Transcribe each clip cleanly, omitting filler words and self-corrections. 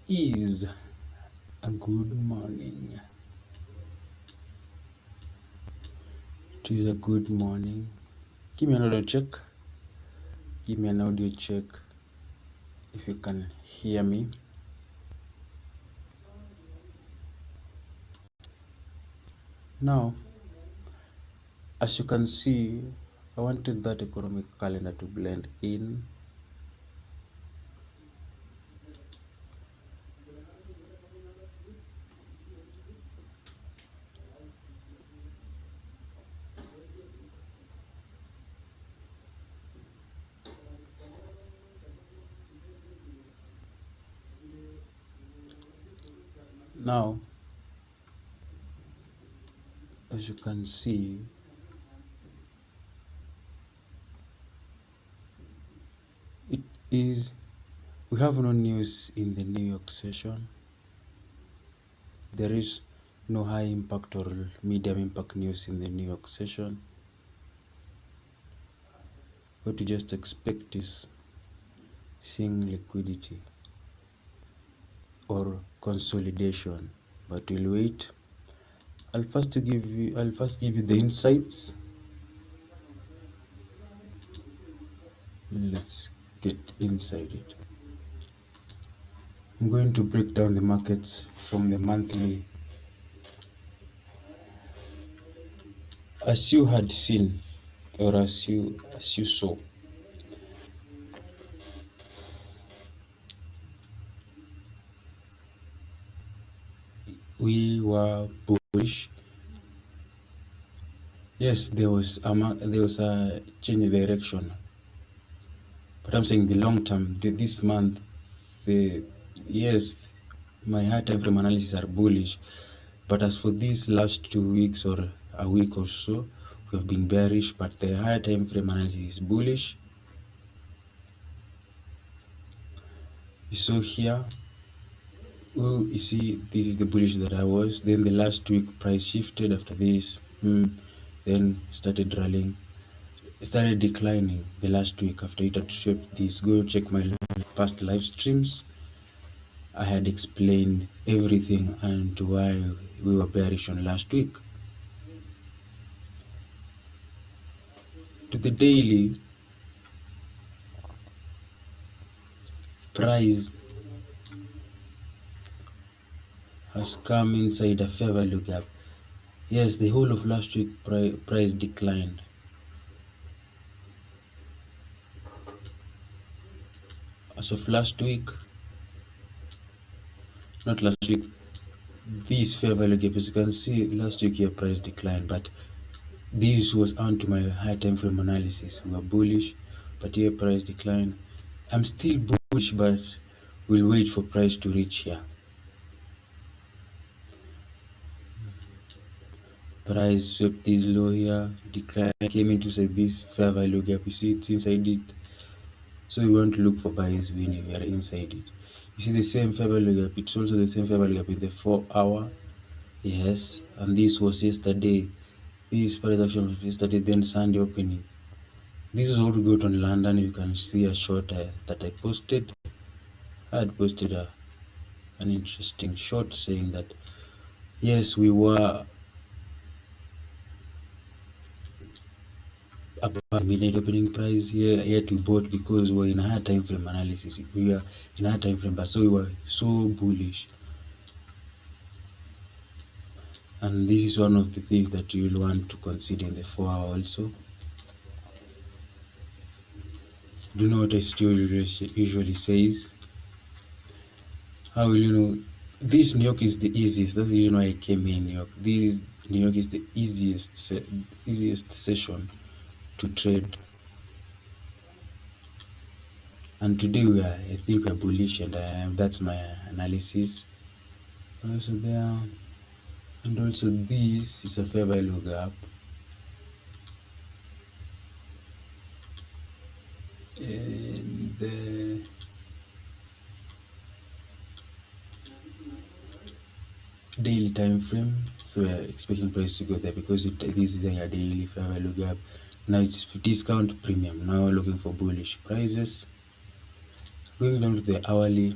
is a good morning. It is a good morning. Give me an audio check. Give me an audio check if you can hear me. Now, as you can see, I wanted that economic calendar to blend in. Now, as you can see, it is we have no news in the New York session. There is no high impact or medium impact news in the New York session. What you just expect is seeing liquidity or consolidation, but we'll wait. I'll first give you the insights. Let's get inside it. I'm going to break down the markets from the monthly. As you had seen, or as you saw, we were bullish. Yes, there was a change in direction, but I'm saying the long term. This month, yes, my high time frame analysis are bullish, but as for these last 2 weeks or a week or so, we have been bearish. But the higher time frame analysis is bullish. So here, oh, you see, this is the bullish that I was. Then the last week price shifted after this, then started rallying. It started declining the last week after it had swept this. Go check my past live streams. I had explained everything and why we were bearish on last week. To the daily, price has come inside a fair value gap. Yes, the whole of last week price declined. As of last week, not last week, this fair value gap, as you can see, last week here price declined, but this was onto my high time frame analysis. We were bullish, but here price decline. I'm still bullish, but we'll wait for price to reach here. Price swept this low here, decline, came into this fair value gap. You see it's inside it. So we want to look for buyers when we are inside it. You see the same fair value gap, it's also the same fair value gap in the 4 hour. Yes, and this was yesterday. This price action was yesterday, then Sunday opening. This is what we got on London. You can see a short that I posted. I had posted an interesting short saying that yes, we were above midnight opening price here. Yet we bought because we were in a higher time frame analysis. We were in a higher time frame, but so we were so bullish. And this is one of the things that you will want to consider in the 4 hour also. Do you know what I still usually says? How will you know? This New York is the easiest. That's the reason why I came in New York. This New York is the easiest session to trade. And today I think we're bullish, and that's my analysis. Also there, and also this is a fair value gap. And the daily time frame, so we are expecting price to go there because this is a daily fair value gap. Now it's discount premium. Now we're looking for bullish prices. Going down to the hourly,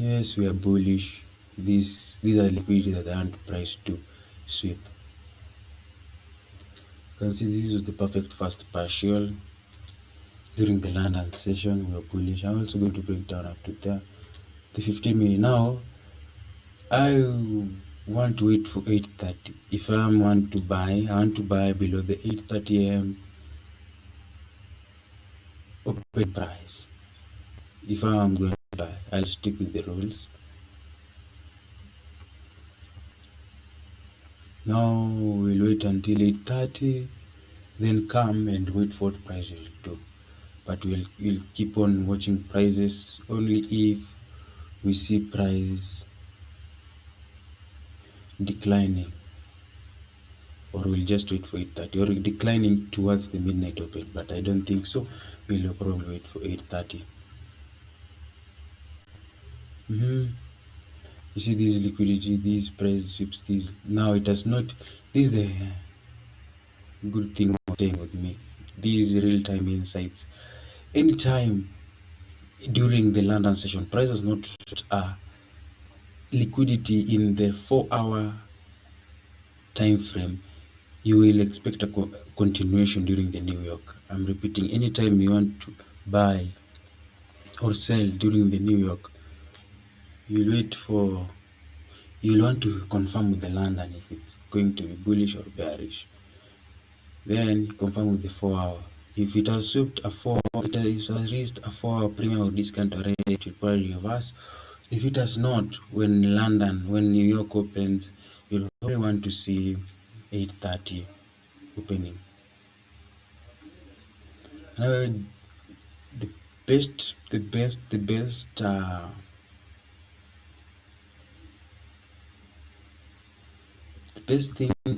Yes, we are bullish. These are liquidity that aren't priced to sweep. You can see this is the perfect first partial during the London session. We are bullish. I'm also going to break down up to there. The 15 minute now. I want to wait for 8:30. If I want to buy, I want to buy below the 8:30 a.m. open price. If I am going to buy, I'll stick with the rules. Now we'll wait until 8:30, then come and wait for what price will do. But we'll keep on watching prices only if we see price declining, or we'll just wait for 8:30 or declining towards the midnight open. But I don't think so. We'll probably wait for 8:30. You see these liquidity, these price sweeps, these now it has not. This is the good thing of staying with me. These real-time insights. Anytime during the London session, price has not liquidity in the 4 hour time frame. You will expect a continuation during the New York. I'm repeating, anytime you want to buy or sell during the New York, you'll wait for, you'll want to confirm with the London if it's going to be bullish or bearish. Then confirm with the 4 hour. If it has swept a 4, it has reached a 4 hour premium or discount already, it will probably reverse. If it has not, when New York opens, you'll probably want to see 8:30 opening. Now, the best, the best thing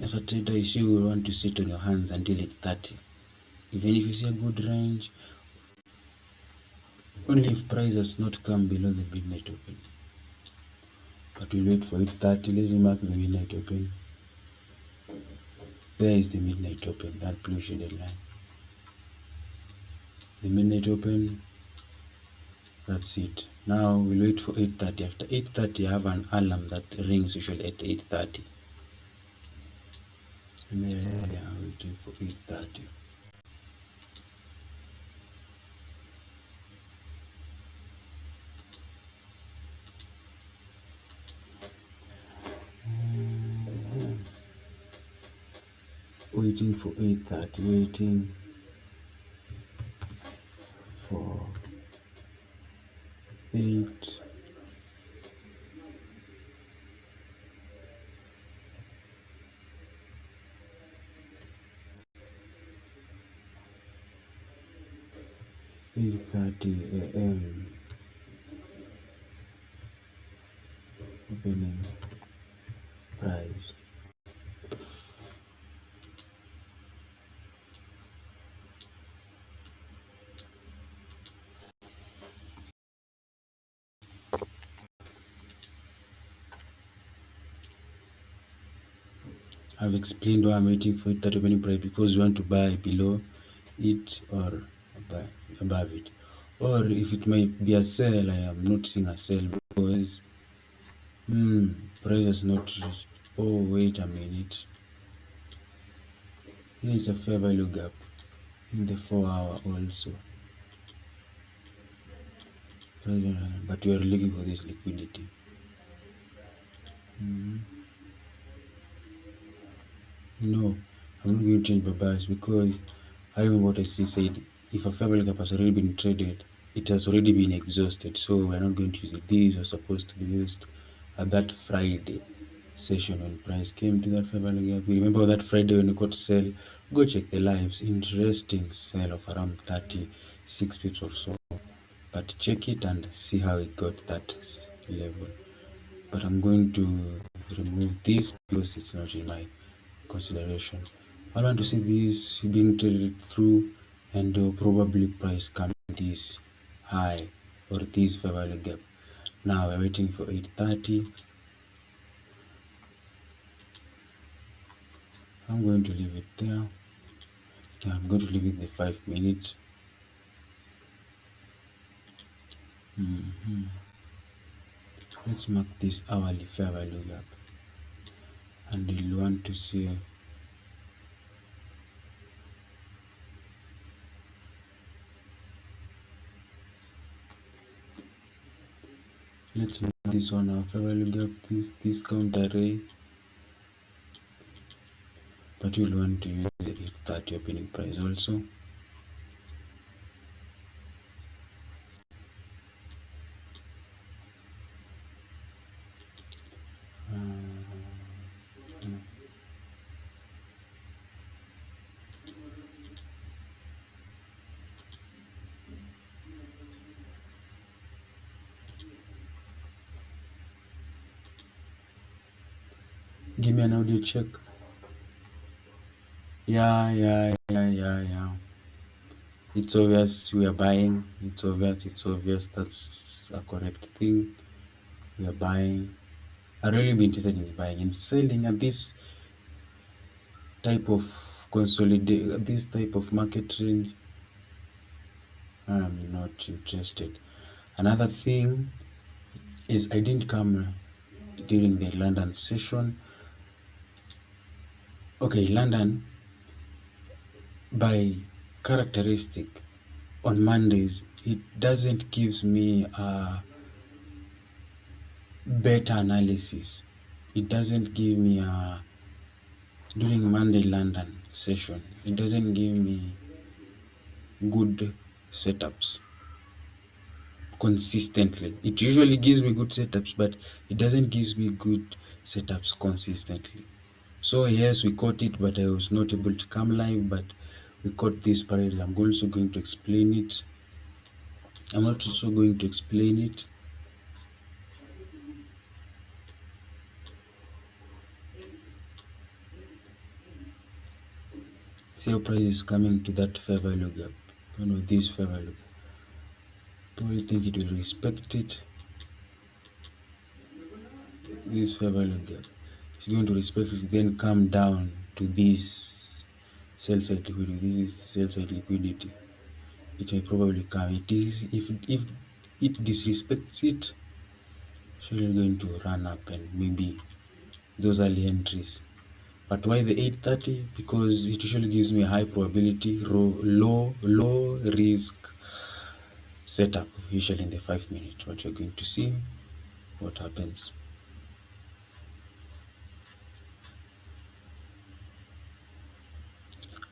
as a trader is you will want to sit on your hands until 8:30. Even if you see a good range, only if price has not come below the midnight open. But we'll wait for 8:30. Let me mark the midnight open. There is the midnight open, that blue shaded line. The midnight open, that's it. Now we'll wait for 8:30. After 8:30, I have an alarm that rings usually at 8:30. I'm waiting for 8:30. Waiting for 8:30. Waiting for 8. 8:30 a.m. opening price. I've explained why I'm waiting for 8:30 opening price, because we want to buy below it or above it. Or if it might be a sell, I am not seeing a sell because price has not reached. Oh, wait a minute. Here is a fair value gap in the 4 hour also. But we are looking for this liquidity. No, I'm not going to change my bias, because I remember what I still said. If a fair value gap has already been traded, it has already been exhausted. So we're not going to use it. These are supposed to be used at that Friday session when price came to that fair value gap. You remember that Friday when we got sell? Go check the lives. Interesting sell of around 36 pips or so. But check it and see how it got that level. But I'm going to remove this because it's not in my consideration. I want to see this being traded through, and probably price coming this high or this fair value gap. Now we're waiting for 8:30. I'm going to leave it there. Yeah, I'm going to leave it the 5 minutes. Let's mark this hourly fair value gap, and you'll want to see let's mark this one our fair value gap, this discount array, but you'll want to use the 830 opening price also. Give me an audio check. Yeah. It's obvious we are buying. It's obvious. That's a correct thing. We are buying. I'd really be interested in buying and selling at this type of this type of market range. I'm not interested. Another thing is I didn't come during the London session. Okay, London by characteristic on Mondays it doesn't gives me a better analysis. It doesn't give me a during Monday London session. It doesn't give me good setups consistently. It usually gives me good setups, but it doesn't give me good setups consistently. So yes, we caught it, but I was not able to come live, but we caught this parallel. I'm also going to explain it. I'm not also going to explain it. See how price is coming to that fair value gap. This fair value gap. Probably think it will respect it. This fair value gap. It's going to respect it, then come down to this sell side liquidity. This is sell side liquidity. It may probably come. It is if it disrespects it, surely going to run up and maybe those early entries. But why the 830? Because it usually gives me a high probability, low risk setup, usually in the 5 minute. What you're going to see, what happens.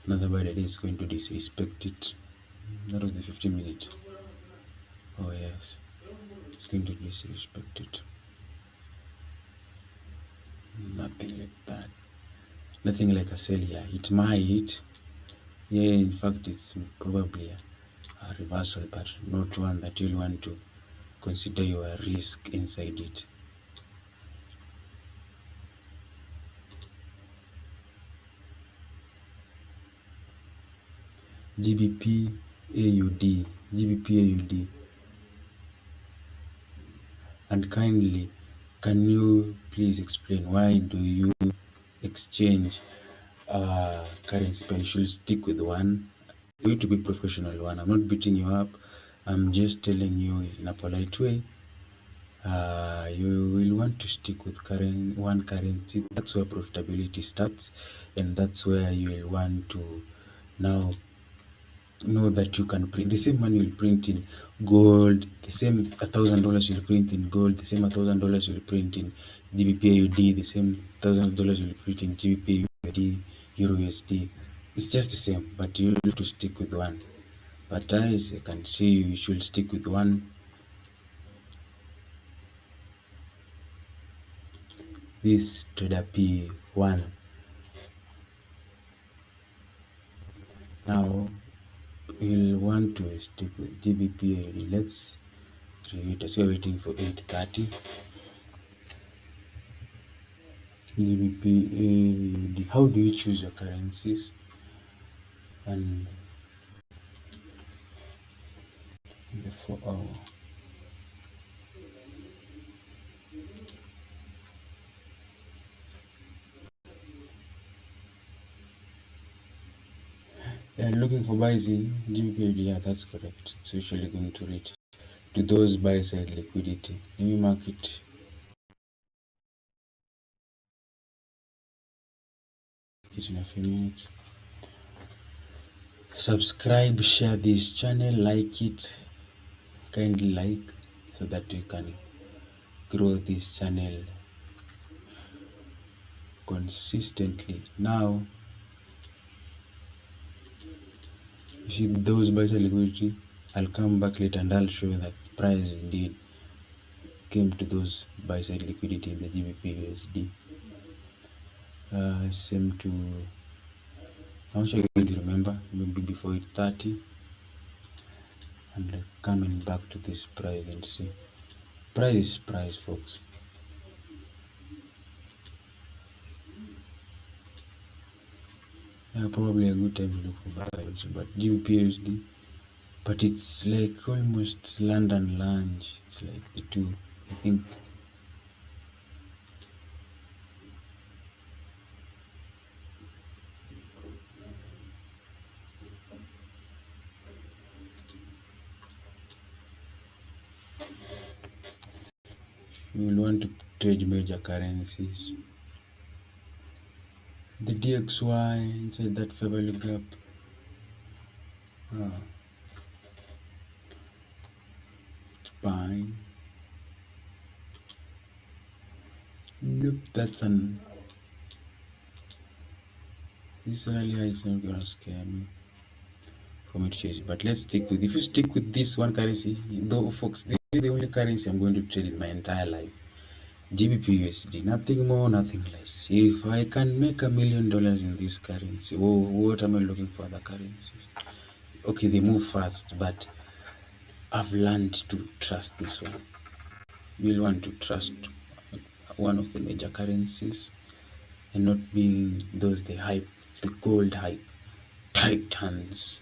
Another buy that is going to disrespect it. That was the 15 minute. Oh yes, it's going to disrespect it. Nothing like that. Nothing like a sell here. It might. Yeah, in fact, it's probably a reversal, but not one that you'll want to consider your risk inside it. GBP AUD. And kindly, can you please explain why do you exchange currency? But you should stick with one. You to be professional one. I'm not beating you up. I'm just telling you in a polite way. You will want to stick with one currency. That's where profitability starts, and that's where you will want to now know that you can print the same money you'll print in gold, the same $1,000 you'll print in gold, the same $1,000 you'll print in GBP the same $1,000 you'll print in GBP Euro USD. It's just the same, but you have to stick with one. But as I can see, you should stick with one. This trader P1. Now we'll want to stick with GBP. Let's review it as we're waiting for 830. GBP. How do you choose your currencies? And the 4 hour. Yeah, looking for buys in GBP. Yeah, that's correct. It's usually going to reach to those buy side liquidity. Let me mark it it in a few minutes. Subscribe, share this channel, like it, kindly like, so that we can grow this channel consistently. Now, you see those buys are liquidity. I'll come back later and I'll show you that price indeed came to those buy side liquidity in the GBP USD. Same to, I'm sure you're going to remember, maybe before 8:30, and coming back to this price and see. Price is price, folks. Probably a good time to look for buys, but GBP USD, but it's like almost London lunch. It's like the two, I think. We will want to trade major currencies. The DXY inside that fair value gap. It's fine. Nope, that's an. This rally high is not gonna scare me for me to chase it. But let's stick with. If you stick with this one currency, though, folks, this is the only currency I'm going to trade in my entire life. GBP USD, nothing more, nothing less. If I can make $1 million in this currency, what am I looking for other currencies? Okay, they move fast, but I've learned to trust this one. You'll want to trust one of the major currencies and not being those the hype, the gold hype titans.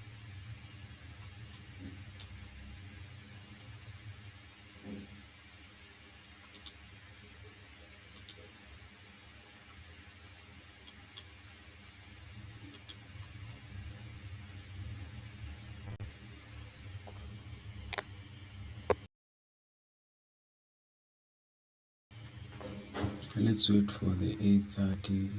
Let's wait for the 8:30.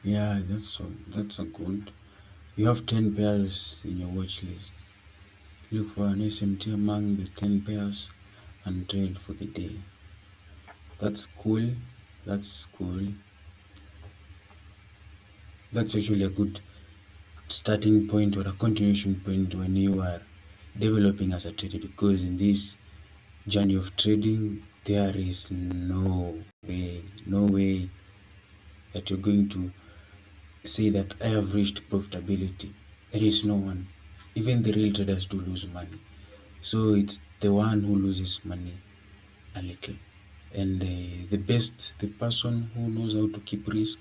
Yeah, that's a good. You have 10 pairs in your watch list. Look for an SMT among the 10 pairs and trade for the day. That's cool. That's cool. That's actually a good starting point or a continuation point when you are developing as a trader, because in this journey of trading there is no way that you're going to say that I have reached profitability. There is no one. Even the real traders do lose money, so it's the one who loses money a little. And the person who knows how to keep risk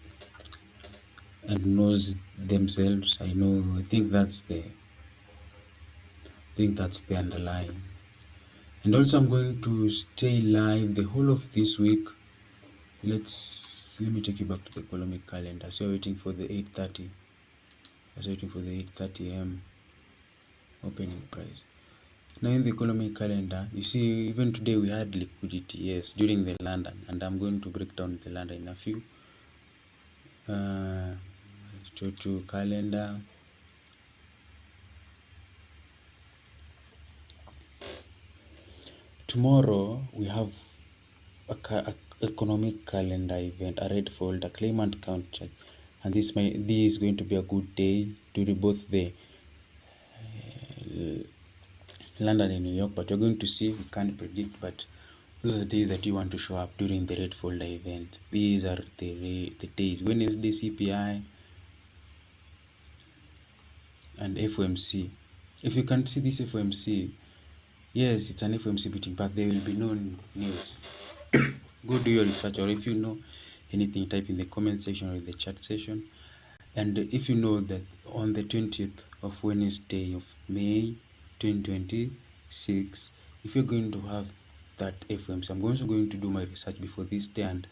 and knows themselves, I think that's the underlying. And also I'm going to stay live the whole of this week. Let me take you back to the economic calendar. So we're waiting for the 8:30. I was waiting for the 8:30 a.m. opening price. Now in the economic calendar, you see, even today we had liquidity, yes, during the London, and I'm going to break down the London in a few. To calendar. Tomorrow we have a economic calendar event, a red folder, claimant count check, and this is going to be a good day to both the London and New York, but you're going to see, we can't predict, but those are the days that you want to show up during the red folder event. These are the days. Wednesday CPI and FOMC. If you can see this FOMC, yes, it's an FOMC meeting, but there will be no news. Go do your research, or if you know anything, type in the comment section or in the chat section. And if you know that on the 20th of Wednesday of May 2026, if you're going to have that FOMC, I'm also going to do my research before this day and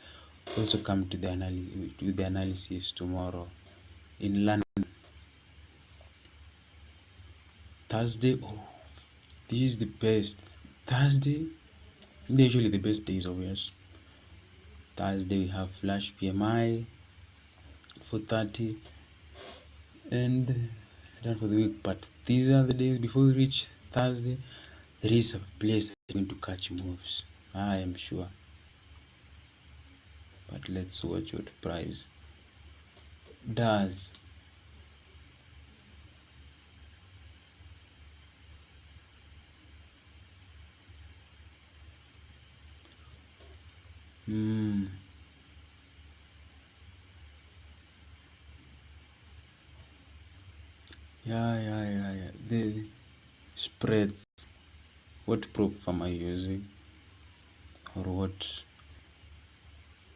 also come to the analysis tomorrow in London. Thursday. Oh, this is the best. Thursday, they're usually the best days of yours. Thursday we have flash PMI 4:30 and done for the week. But these are the days before we reach Thursday. There is a place that's going to catch moves. I am sure. But let's watch what price does. Hmm. Yeah. The spreads. What prop firm are you using? Or what?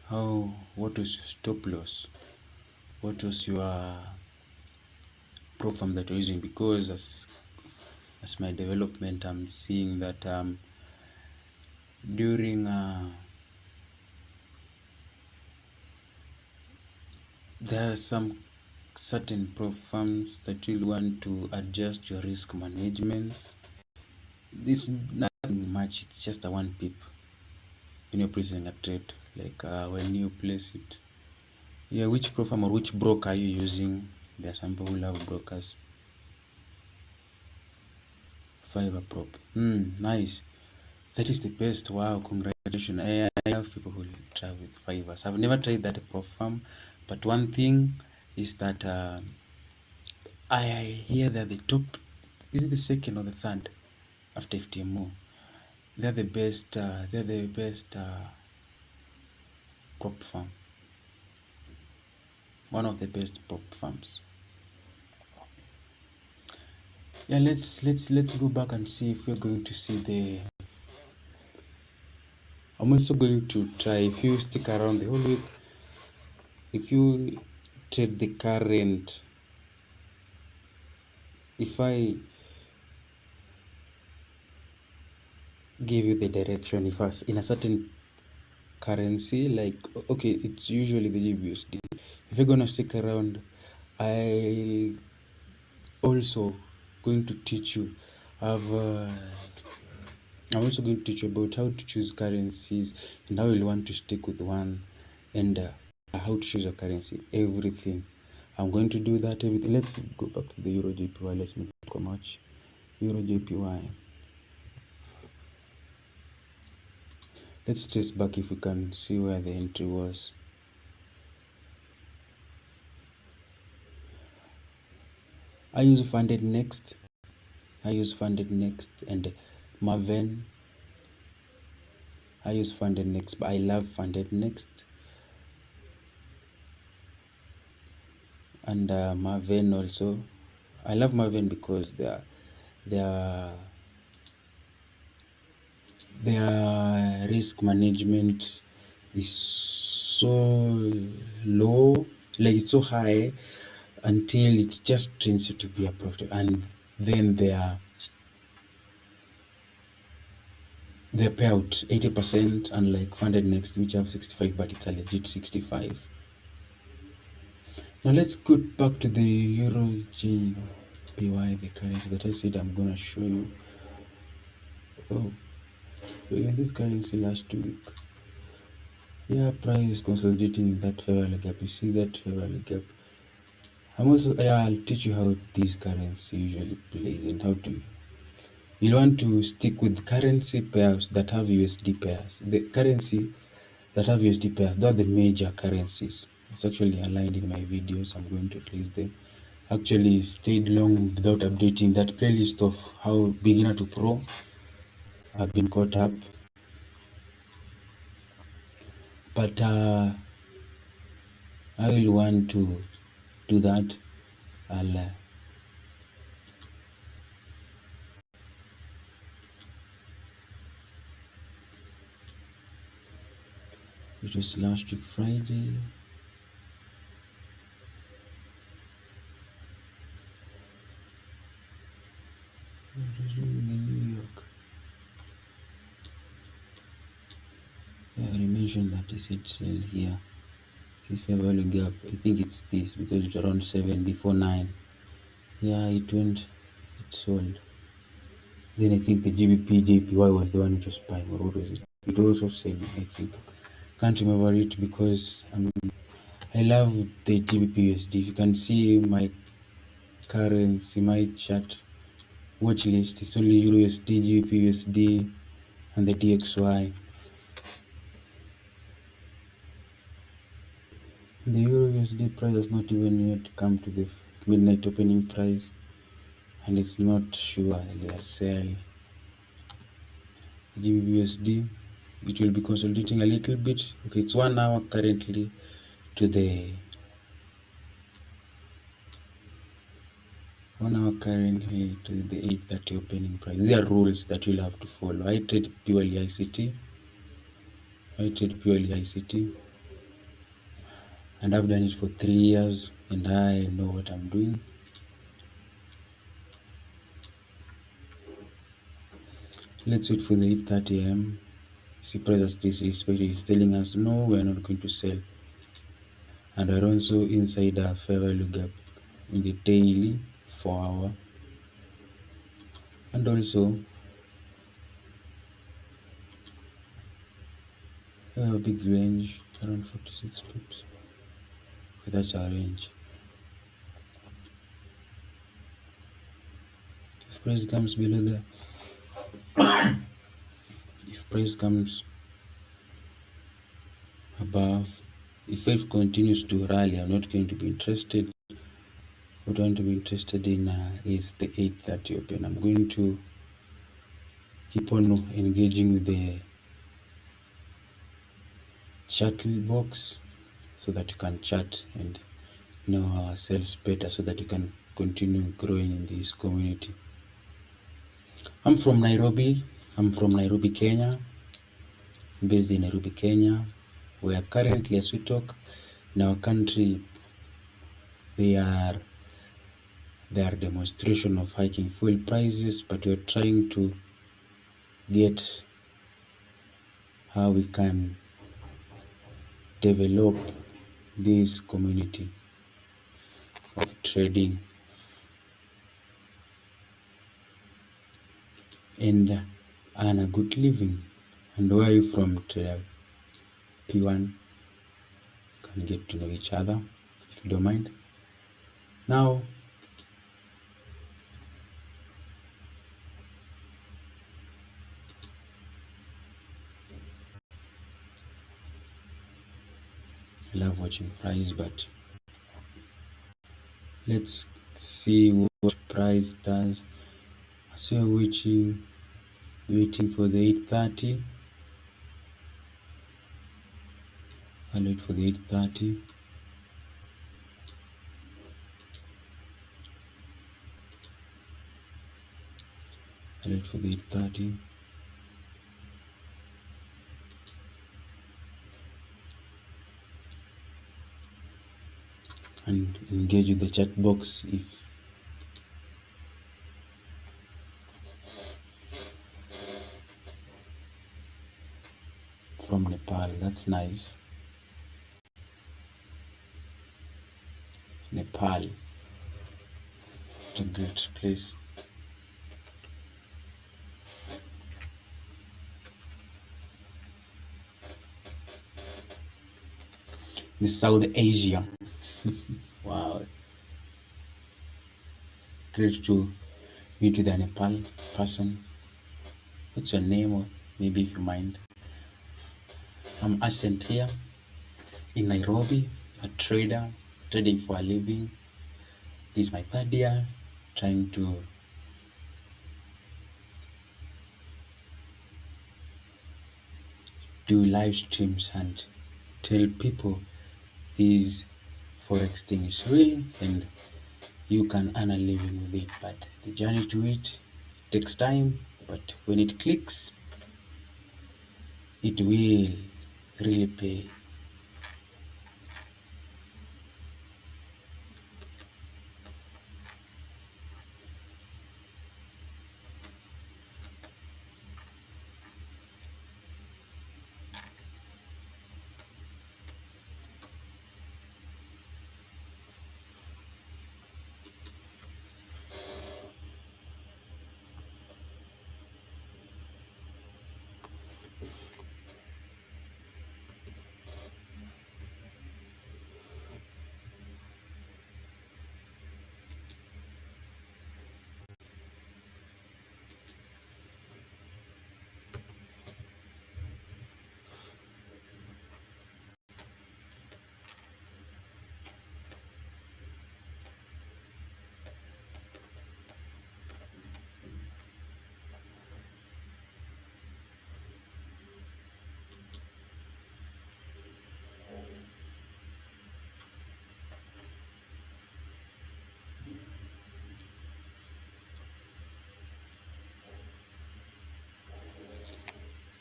How? What was your stop loss? What was your prop firm that you're using? Because as my development, I'm seeing that during there are some certain prop firms that you'll want to adjust your risk management. This nothing much, it's just a one pip when you're placing a trade, like when you place it. Yeah, which prop firm or which broker are you using? There are some people who love brokers. Fiverr prop. Nice. That is the best. Wow, congratulations. I have people who try with Fiverr. I've never tried that prop firm, but one thing is that I hear that the top, is it the second or the third after FTMO? They're the best. They're the best prop firm. One of the best prop firms. Yeah, let's go back and see if we're going to see the. I'm also going to try, if you stick around the whole week, if you trade the current, if I give you the direction, if us in a certain currency, like okay, it's usually the GBUSD. If you're gonna stick around, I also going to teach you. I'm also going to teach you about how to choose currencies and how you'll want to stick with one, and how to choose a currency. Everything. I'm going to do that. Everything. Let's go back to the Euro JPY. Let's make it how much. Euro JPY. Let's trace back if we can see where the entry was. I use funded next. And Maven. I use funded next, but I love funded next and Maven also. I love Maven because their risk management is so low, like it's so high until it just trains you to be a profit, and then their payout 80%, unlike funded next which have 65, but it's a legit 65. Now let's go back to the Euro JPY, the currency that I said I'm gonna show you. Oh, in this currency last week, yeah, price is consolidating in that fair value gap. You see that fair value gap. I'll teach you how this currency usually plays and how to. You'll want to stick with currency pairs that have USD pairs. The currency that have USD pairs, they're the major currencies. It's actually aligned in my videos. I'm going to place them. Actually stayed long without updating that playlist of how beginner to pro. I've been caught up. But I will want to do that. I'll it was last week Friday. In New York. Yeah, I mentioned that is it sell here. See fair value gap. I think it's this because it's around 7 before 9. Yeah, it sold. Then I think the GBP JPY was the one which was buying, or what was it? It was also selling, I think. Can't remember it because I love the GBP USD. If you can see my currency, my chart watch list, it's only Euro USD, GBP USD, and the DXY. The Euro USD price has not even yet come to the midnight opening price, and it's not sure they are sell. GBP USD, it will be consolidating a little bit. Okay, it's 1 hour currently to the 8:30 opening price. These are rules that you'll have to follow. I trade purely ICT. And I've done it for 3 years, and I know what I'm doing. Let's wait for the 8:30 a.m. See, price this is telling us no, we're not going to sell, and we're also inside our fair value gap in the daily 4 hour, and also we have a big range around 46 pips. Okay, that's our range. If price comes below there, if price comes above, if it continues to rally, I'm not going to be interested. What I want to be interested in is the 8:30 open. I'm going to keep on engaging with the shuttle box so that you can chat and know ourselves better, so that you can continue growing in this community. I'm from Nairobi, Kenya. I'm based in Nairobi, Kenya, where currently, as we talk, in our country, there are demonstration of hiking fuel prices, but we're trying to get how we can develop this community of trading and earn a good living. And where are you from, Trader P1? Can get to know each other, if you don't mind. Now, I love watching price, but let's see what price does. So we're waiting for the 8:30. I'll wait for the 8:30. I'll wait for the 8:30. And engage with the chat box if from Nepal. That's nice. Nepal, it's a great place. In South Asia. Wow, great to meet with a Nepal person. What's your name, or maybe if you mind? I'm Ascent here in Nairobi, a trader, trading for a living. This is my 3rd year trying to do live streams and tell people this forex thing is real and you can earn a living with it. But the journey to it takes time, but when it clicks, it will really pay.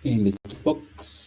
in the chat box.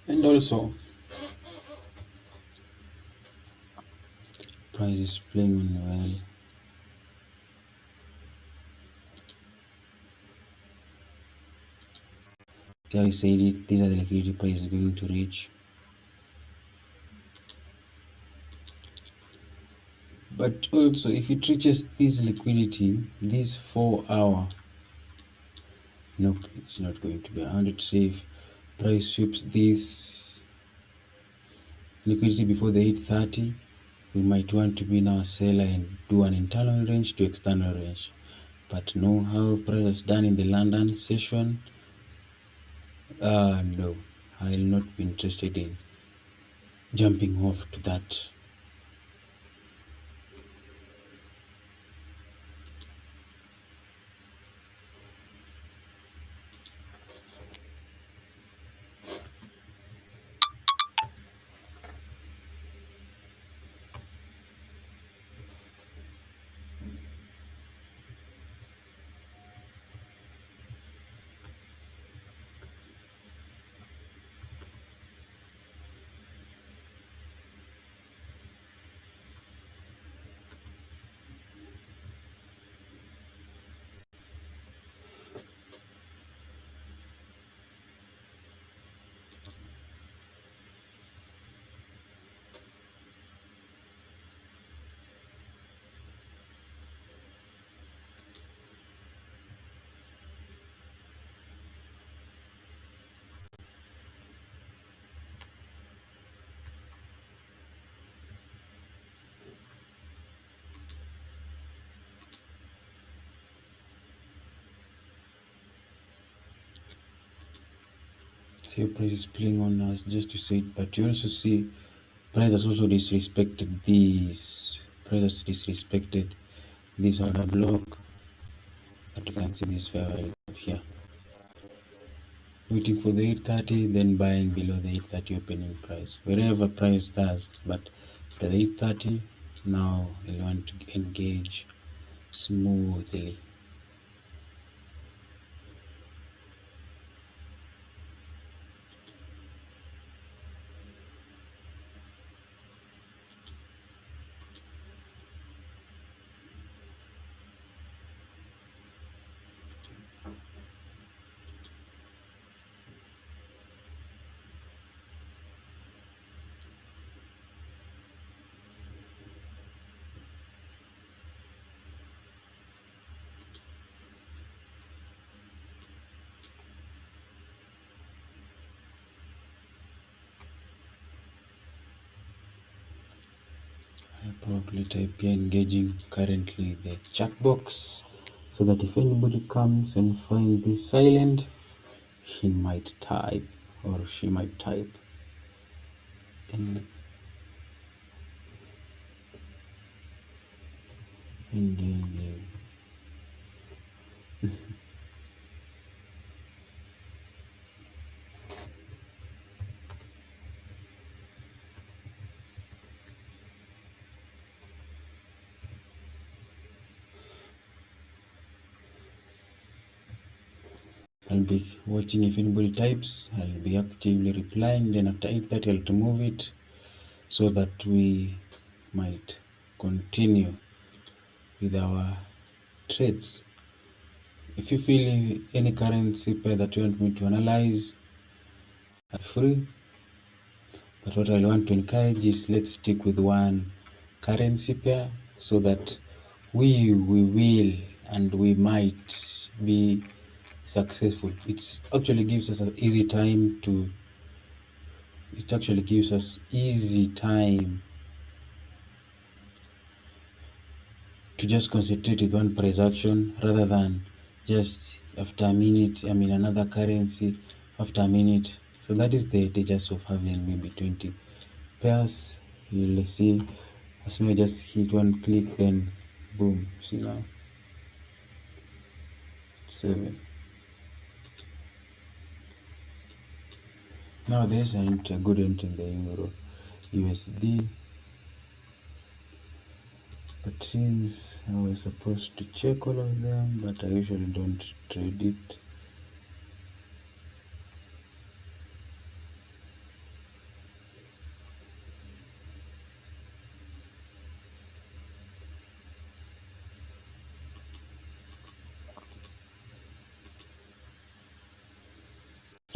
And also, price is playing on well. See how I said it, these are the liquidity price is going to reach. But also, if it reaches this liquidity, this 4 hour, nope, it's not going to be 100 safe. Price sweeps this liquidity before the 830. We might want to be now a seller and do an internal range to external range. But no, how price has done in the London session, no, I'll not be interested in jumping off to that. See how price is playing on us just to say it, but you also see price has also disrespected this. Price has disrespected this order block. But you can see this fair value here. Waiting for the 830, then buying below the 830 opening price. Wherever price does, but after the 830, now you want to engage smoothly. I'll probably type here engaging currently the chat box so that if anybody comes and finds this silent, he might type or she might type and engaging. I'll be watching if anybody types. I'll be actively replying. Then after 8:30, I'll remove it so that we might continue with our trades. If you feel any currency pair that you want me to analyze, are free. But what I want to encourage is let's stick with one currency pair so that we will and we might be successful. It actually gives us easy time to just concentrate with one price action rather than just after a minute, another currency after a minute. So that is the dangers of having maybe 20 pairs. You'll see as soon as I just hit one click, then boom, see now 7. Now there's a good entry in the Euro USD, but since I was supposed to check all of them, but I usually don't trade it.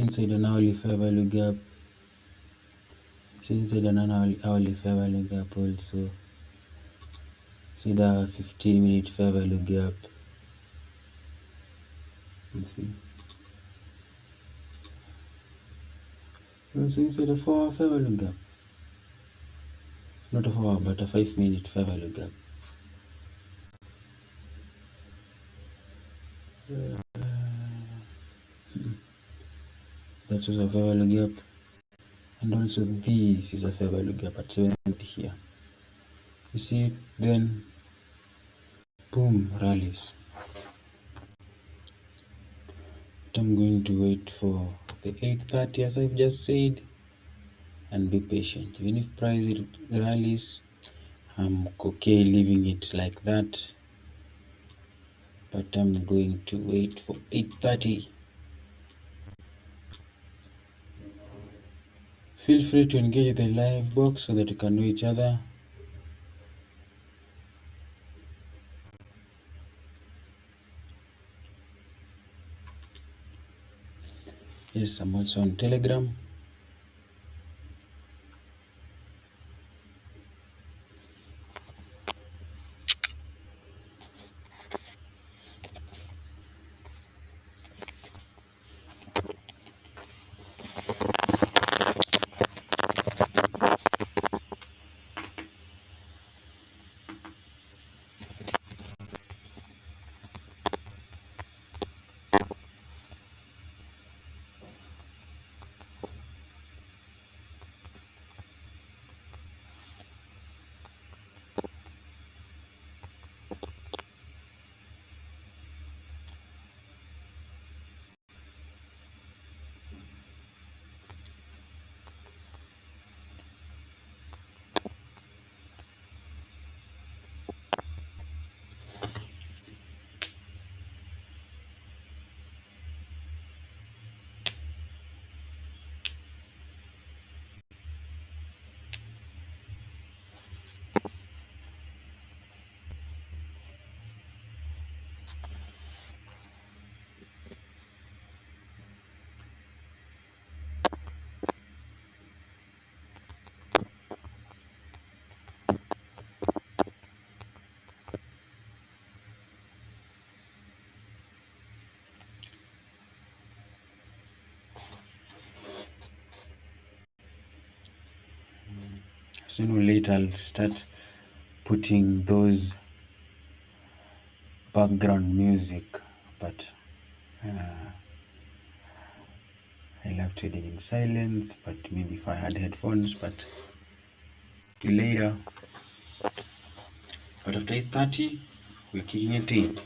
Inside an hourly fair value gap, inside an hourly fair value gap also, see the 15-minute fair value gap. Let's see. Also inside a 4-hour fair value gap. Not a 4-hour, but a 5-minute fair value gap. That was a fair value gap. And also this is a fair value gap at 70 here. You see it, then boom, rallies. But I'm going to wait for the 8:30 as I've just said and be patient. Even if price rallies, I'm okay leaving it like that, but I'm going to wait for 8:30. Feel free to engage the live box so that you can know each other. Yes, I'm also on Telegram. Sooner or later I'll start putting those background music, but I love trading in silence, but maybe if I had headphones, but till later. But after 8:30, we're kicking it in.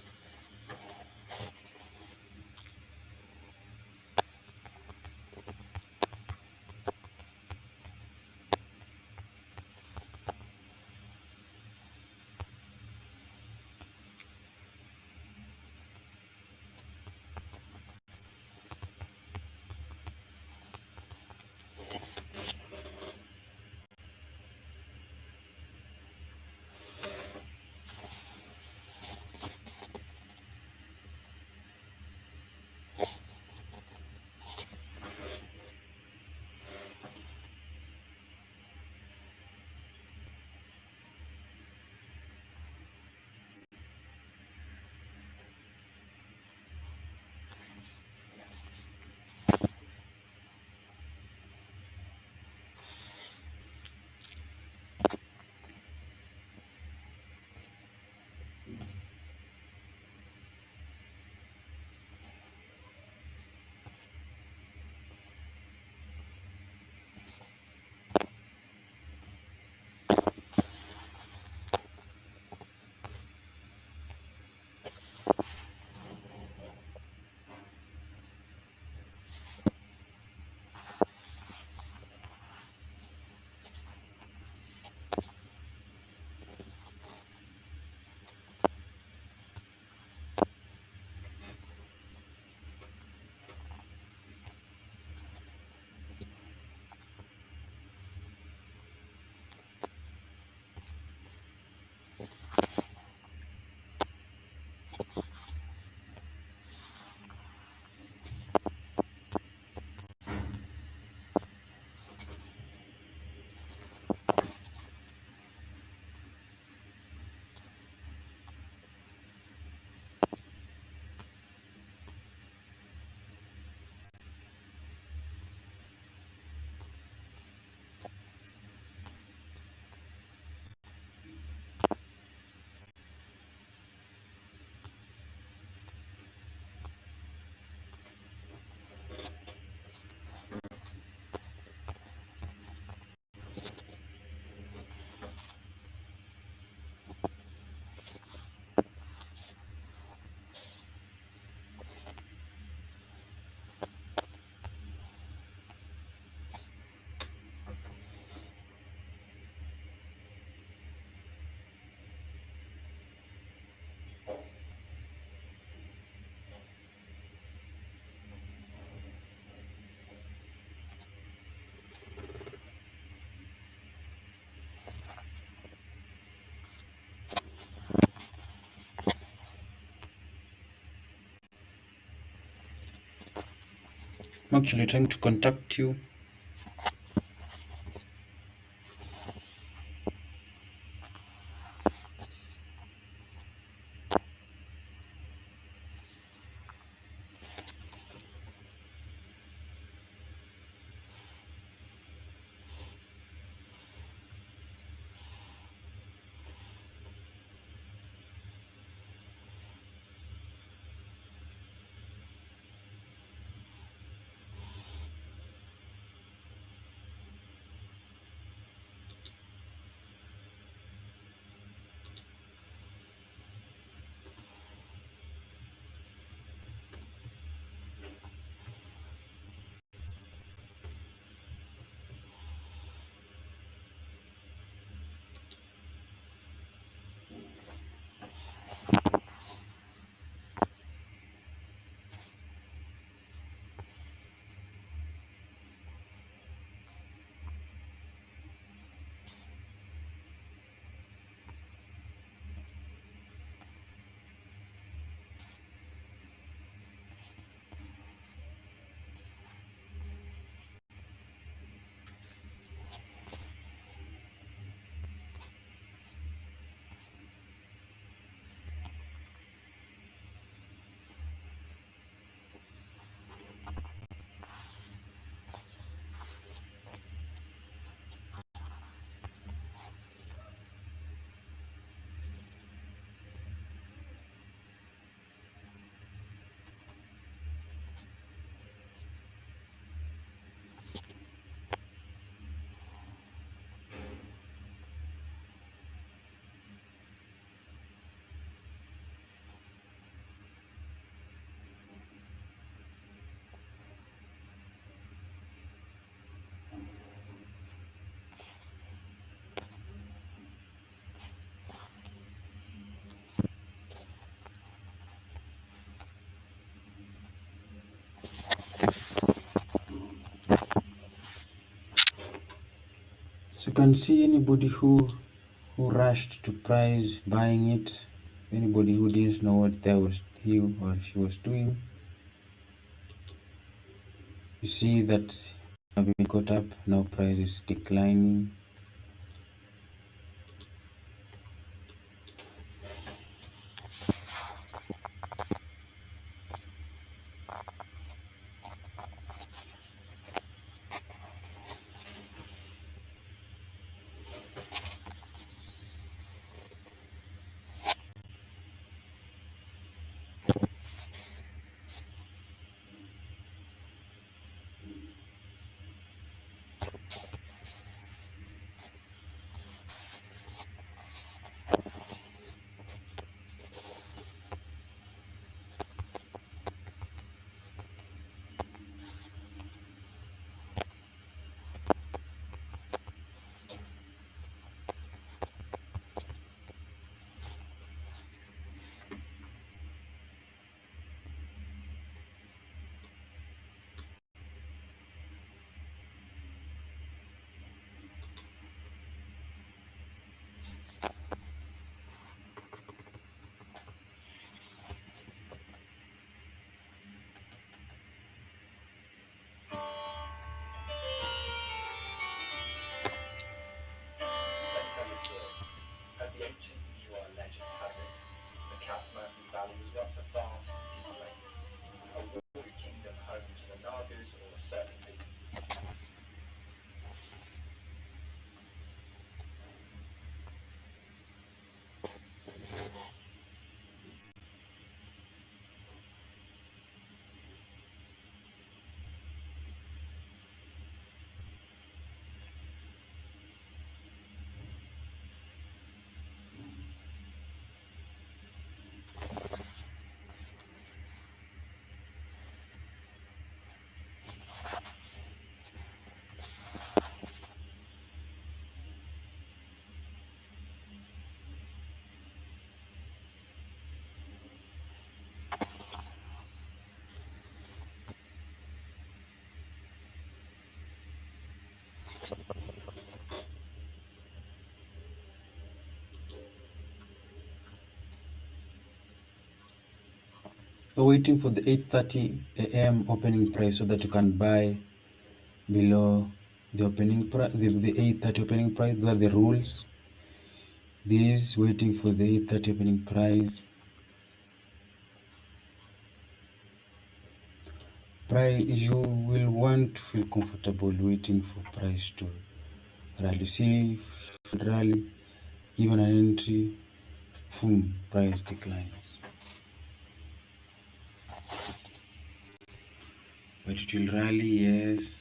I'm actually trying to contact you. So you can see anybody who rushed to price buying it, anybody who didn't know what he or she was doing. You see that have been caught up, now price is declining. Let me tell you a story. As the ancient Yuan legend has it, the Kathmandu Valley was once a vast, deep lake, a watery kingdom home to the Nagas or serpent people. We're waiting for the 8:30 a.m. opening price so that you can buy below the opening price, the 8:30 opening price. Those are the rules. This waiting for the 8:30 opening price. You will want to feel comfortable waiting for price to rally. See, if it rally, given an entry, boom, price declines. But it will rally, yes.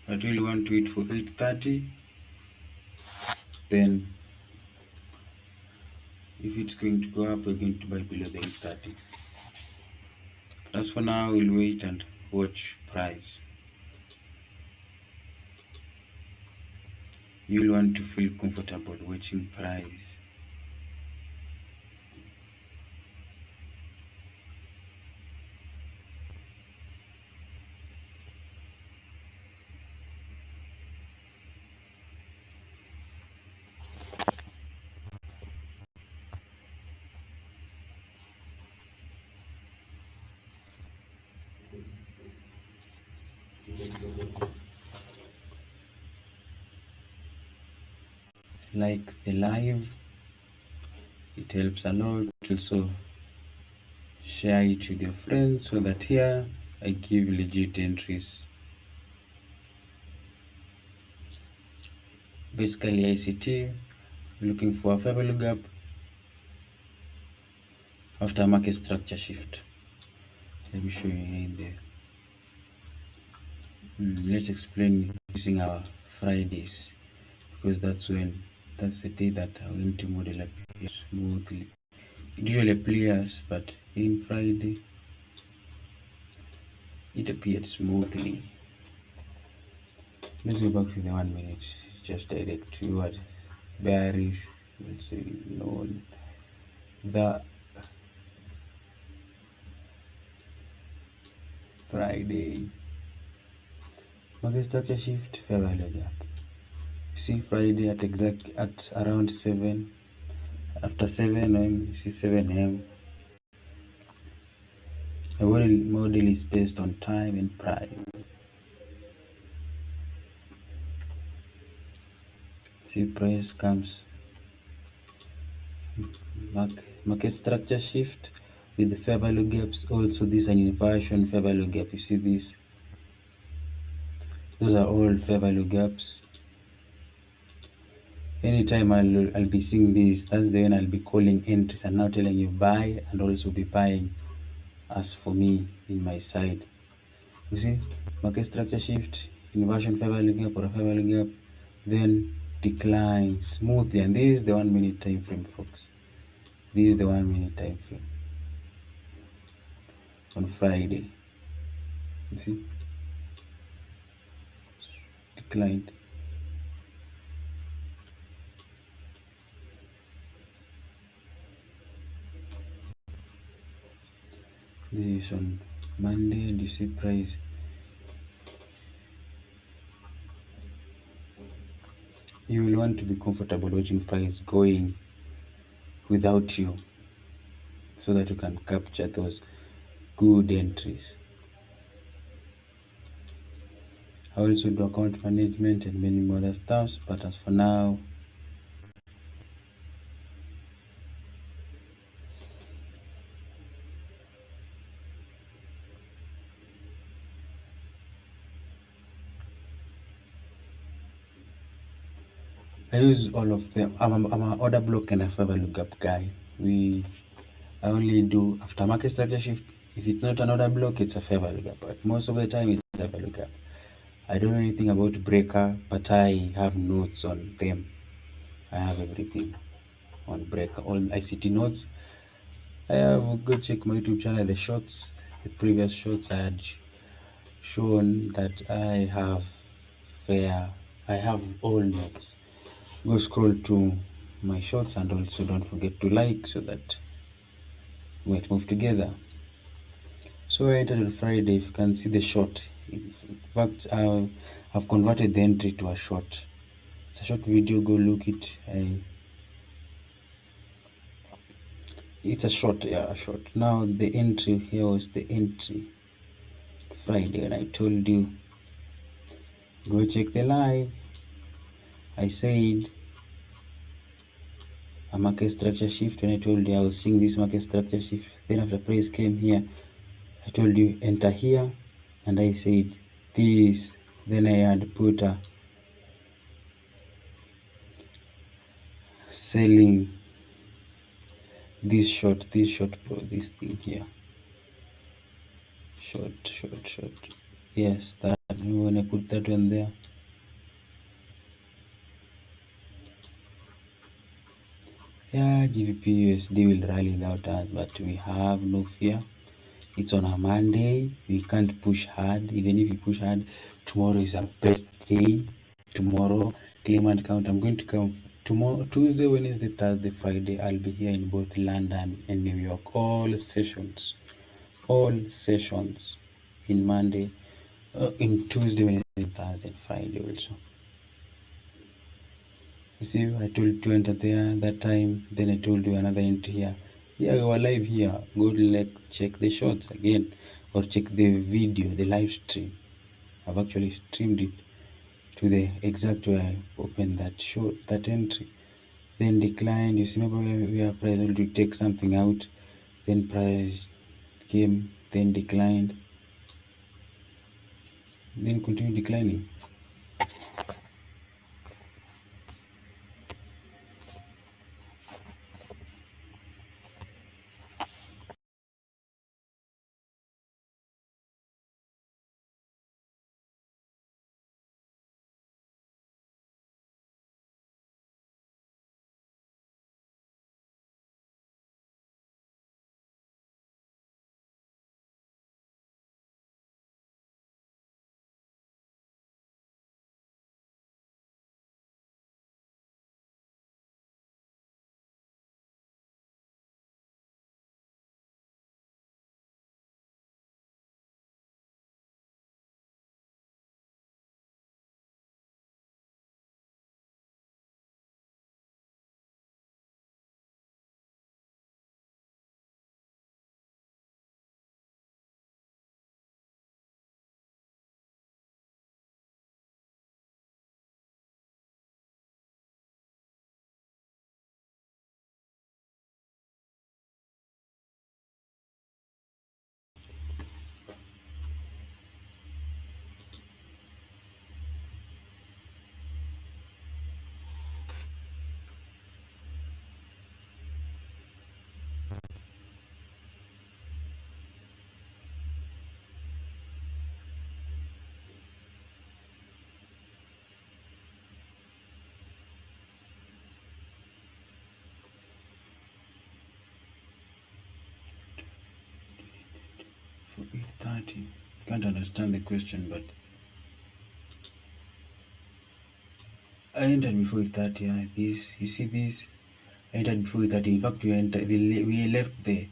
But will you want to wait for 8:30? Then, if it's going to go up, we're going to buy below the 8:30. As for now, we'll wait and watch price. You'll want to feel comfortable watching price. Like the live, it helps a lot. Also, share it with your friends so that here I give legit entries. Basically, ICT, looking for a fair value gap after market structure shift. Let me show you here in there. Let's explain using our Fridays, because that's the day that our entry model appears smoothly. It usually appears, but in Friday it appeared smoothly. Let's go back to the 1 minute. Just direct toward bearish. Let's say no, the Friday market structure shift fair value gap. See Friday at around 7. After 7 a.m. you see 7 a.m. The model is based on time and price. See price comes market structure shift with the fair value gaps. Also this an inversion fair value gap. You see this? Those are all fair value gaps. Anytime I'll be seeing this, that's the when I'll be calling entries and now telling you buy and also be buying as for me in my side. You see, market structure shift, inversion fair value gap or a fair value gap, then decline smoothly. And this is the 1 minute time frame, folks. This is the 1 minute time frame on Friday. You see, declined. This is on Monday, and you see price. You will want to be comfortable watching price going without you so that you can capture those good entries. I also do account management and many more other stuffs, but as for now, I use all of them. I'm an order block and a fair value gap guy. I only do after market structure shift. If it's not an order block, it's a fair value gap. But most of the time, it's a fair value gap. I don't know anything about breaker, but I have notes on them. I have everything on breaker, all ICT notes. I have go check my YouTube channel. The shorts, the previous shorts, I had shown that I have all notes. Go scroll to my shorts and also don't forget to like so that we might move together. So I entered on Friday. If you can see the short, in fact I've converted the entry to a short. It's a short video. Go look it. It's a short, yeah, a short. Now the entry here was the entry Friday, and I told you go check the live. I said a market structure shift when I told you I was seeing this market structure shift. Then after price came here, I told you enter here, and I said this. Then I had put a selling this short pro, this thing here, short. Yes, that when I put that one there. Yeah, GBP USD will rally without us, but we have no fear. It's on a Monday. We can't push hard. Even if we push hard, tomorrow is our best day. Tomorrow, claim and count. I'm going to come tomorrow, Tuesday, Wednesday, Thursday, Friday. I'll be here in both London and New York. All sessions in Monday, in Tuesday, Wednesday, Thursday, and Friday also. You see, I told you to enter there that time. Then I told you another entry here. Yeah, we were live here. Go check the shots again, or check the video, the live stream. I've actually streamed it to the exact way I opened that entry. Then declined. You see, remember we are price to take something out. Then price came, then declined, then continue declining. For 8:30. Can't understand the question, but I entered before 8:30. This, you see this? I entered before 8:30. In fact, we left the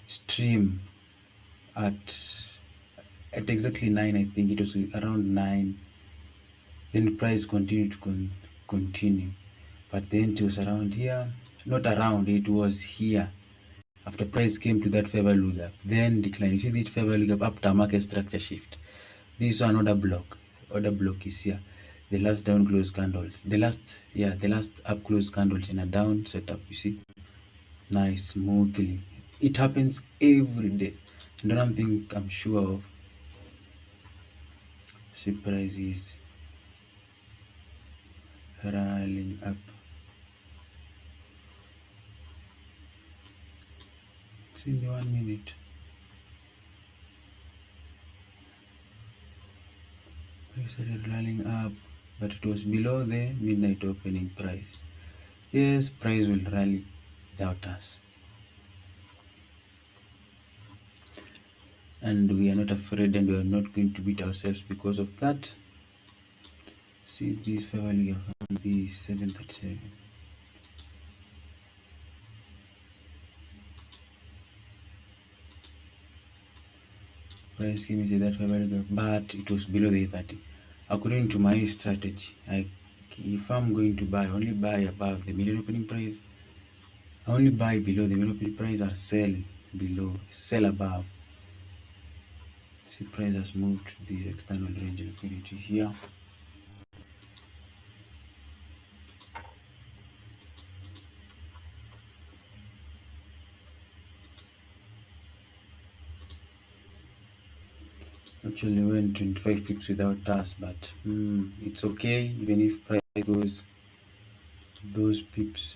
stream at exactly 9. I think it was around 9. Then price continued to continue, but then it was around here. Not around, it was here. After price came to that fair value gap, then decline. You see this fair value gap after market structure shift. This one order block is here. The last down close candles, the last up close candles in a down setup. You see, nice, smoothly. It happens every day. And another thing I'm sure of, see price is rallying up. See the 1 minute. Price started rallying up, but it was below the midnight opening price. Yes, price will rally without us. And we are not afraid, and we are not going to beat ourselves because of that. See this fair value of the 737. Price came into that fair value, but it was below the 30. According to my strategy, if I'm going to buy, only buy above the median opening price only buy below the bid price or sell below, sell above. See, price has moved to this external range liquidity here. Actually went 25 pips without us, but it's okay even if price goes those pips.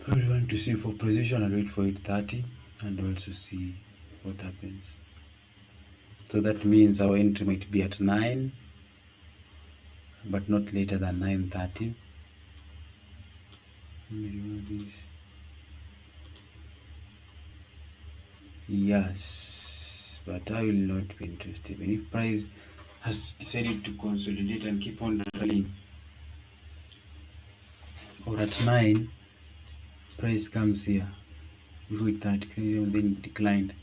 I want to see for position and wait for it 30 and also see what happens. So that means our entry might be at 9, but not later than 9:30. Let me remove this. Yes, but I will not be interested. And if price has decided to consolidate and keep on rallying, or at 9, price comes here before it 30, then declined,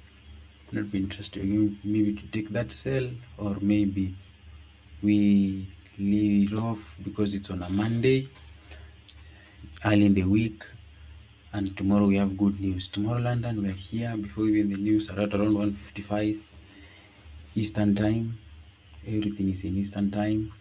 not be interested. Maybe to take that sell, or maybe we leave it off because it's on a Monday, early in the week, and tomorrow we have good news. Tomorrow London, we are here before even the news are at around 1:55 Eastern time. Everything is in Eastern time.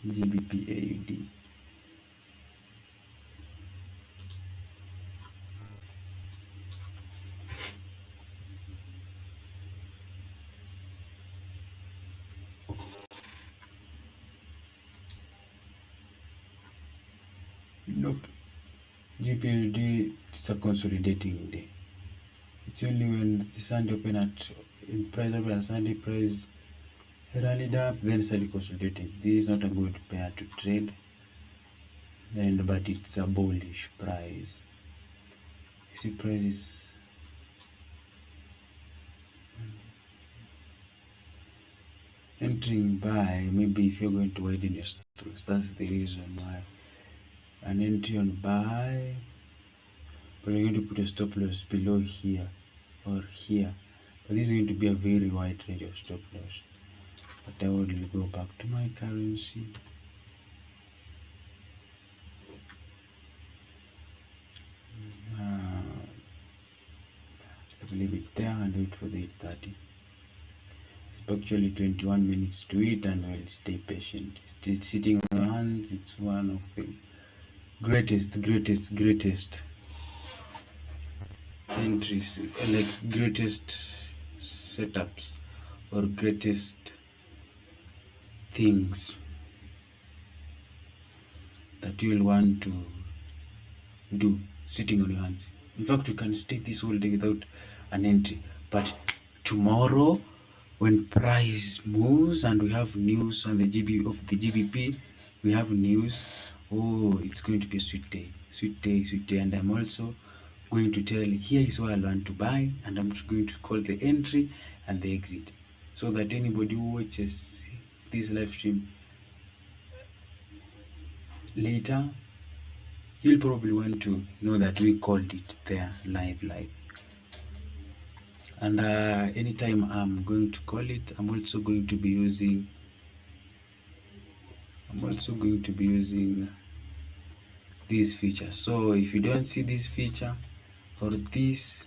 GBP AUD. Nope. GBP is a consolidating day. It's only when the Sunday open at in price open at Sunday price rallied up, then started consolidating. This is not a good pair to trade, and but it's a bullish price. You see, price is entering buy. Maybe if you're going to widen your stops, that's the reason why. An entry on buy, but you're going to put a stop loss below here or here. But this is going to be a very wide range of stop loss. But I will go back to my currency. I leave it there and wait for the 8:30. It's actually 21 minutes to it, and I'll stay patient. It's sitting on your hands. It's one of the greatest entries, like greatest setups or greatest things that you'll want to do sitting on your hands. In fact, you can stay this whole day without an entry, but tomorrow when price moves and we have news on the GBP, we have news. Oh, it's going to be a sweet day, and I'm also going to tell, here is where I want to buy, and I'm going to call the entry and the exit, so that anybody who watches this live stream later, you'll probably want to know that we called it there live. And anytime I'm going to call it, I'm also going to be using this feature. So if you don't see this feature or this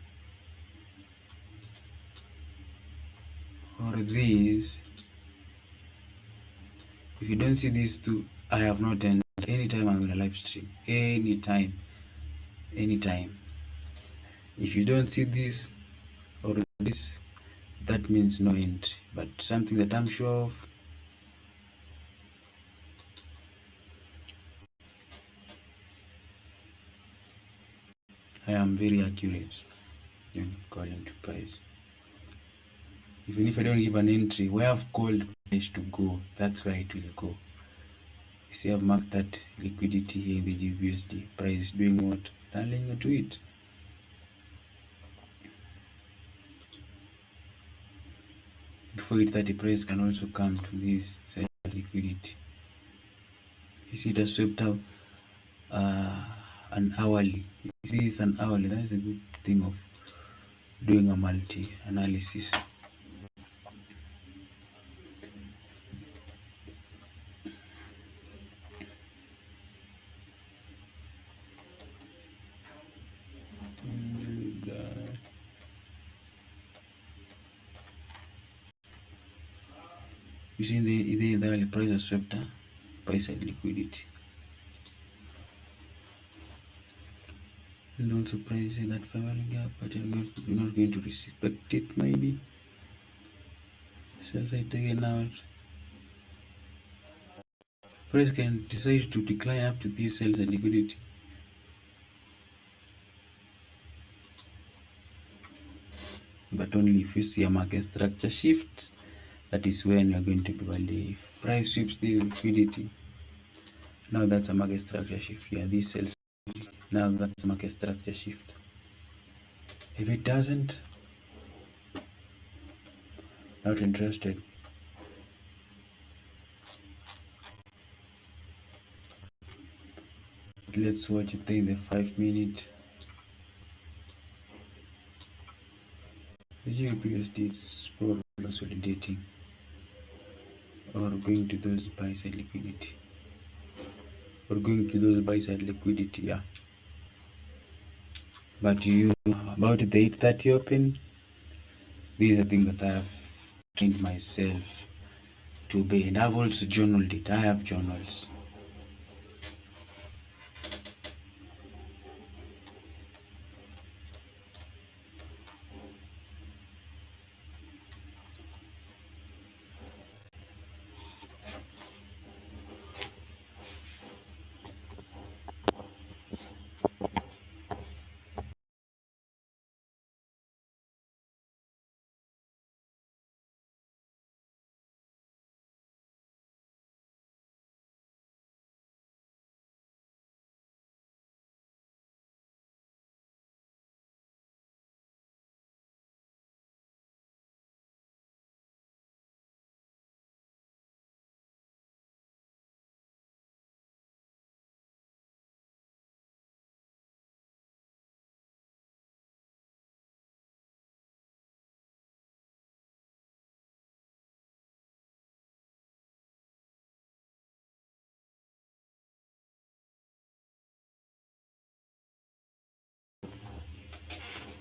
or this, if you don't see these two, I have not entered. Anytime I'm in a live stream, anytime, if you don't see this or this, that means no entry. But something that I'm sure of, I am very accurate in calling to price. Even if I don't give an entry, where I've called price to go, that's where it will go. You see, I've marked that liquidity here in the GBUSD. Price is doing what? Darling to it. Before it, 30 price can also come to this side of liquidity. You see, it has swept up an hourly. You see, it's an hourly. That's a good thing of doing a multi analysis. You see the price has swept buy side liquidity. And also price that family gap, but you're not going to respect it maybe. Sell side taken out. Price can decide to decline up to these sales and liquidity. But only if you see a market structure shift, that is when you're going to be value. If price sweeps the liquidity, now that's a market structure shift. Yeah, this sells. Now that's a market structure shift. If it doesn't, not interested. Let's watch it in the 5 minute. The GBPUSD is probably consolidating or going to those buy side liquidity. Or going to those buy side liquidity, yeah. But you about the 8:30 open, these are things that I have trained myself to be, and I've also journaled it. I have journals.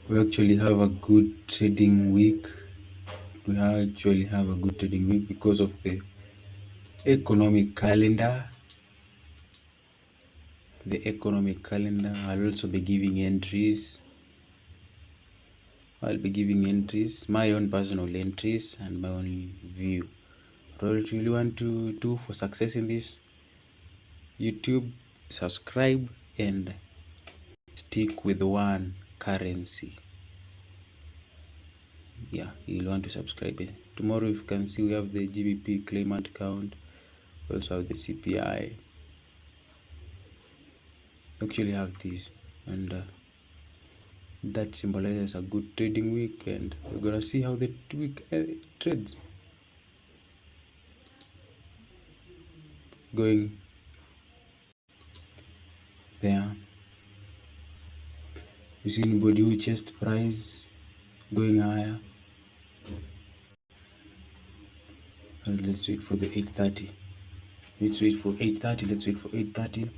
We actually have a good trading week. We actually have a good trading week because of the economic calendar. The economic calendar. I'll also be giving entries. I'll be giving entries, my own personal entries and my own view. What you really want to do for success in this YouTube, subscribe and stick with one currency. Yeah, you'll want to subscribe. Tomorrow, if you can see, we have the GBP claimant count. We also have the CPI. We actually have these, and that symbolizes a good trading week. And we're gonna see how the week trades. Going there. You see anybody who chased price going higher? And let's wait for the 8:30. Let's wait for 8:30. Let's wait for 8:30.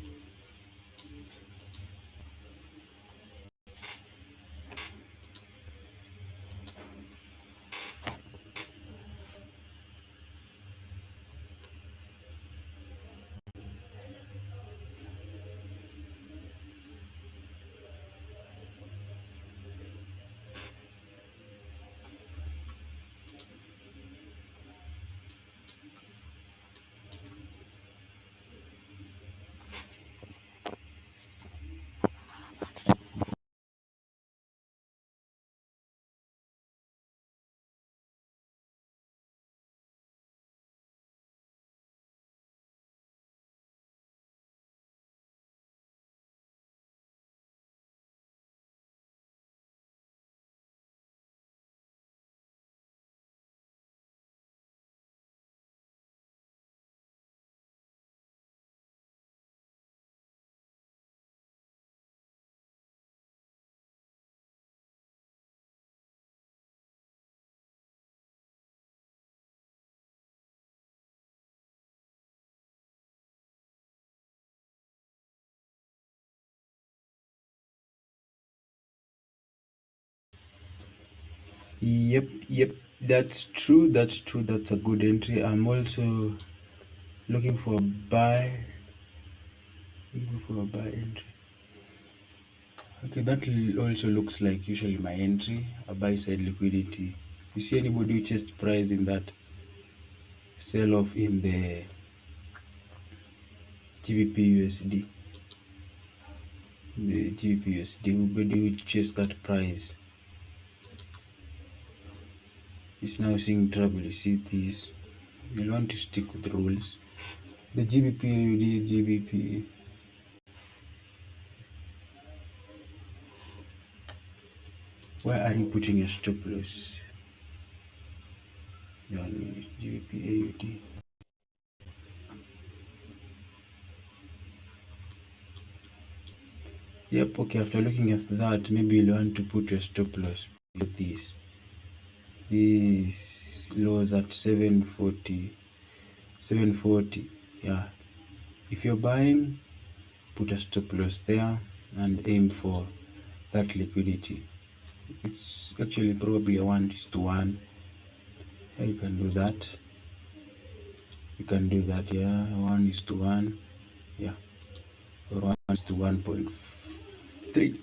Yep, that's true, that's a good entry. I'm also looking for a buy, looking for a buy entry. Okay, that also looks like usually my entry, a buy side liquidity. You see anybody who chased price in that sell off in the GBP USD, the GBP USD, anybody who chased that price is now seeing trouble. You see this, you want to stick with the rules. The GBP AUD, GBP, why are you putting your stop loss? GBP AUD. Yep, okay, after looking at that, maybe you'll want to put your stop loss with this. This lows at 740, 740. Yeah, if you're buying, put a stop loss there and aim for that liquidity. It's actually probably a 1:1. Yeah, you can do that. You can do that, yeah. 1:1. Yeah, or 1:1.3.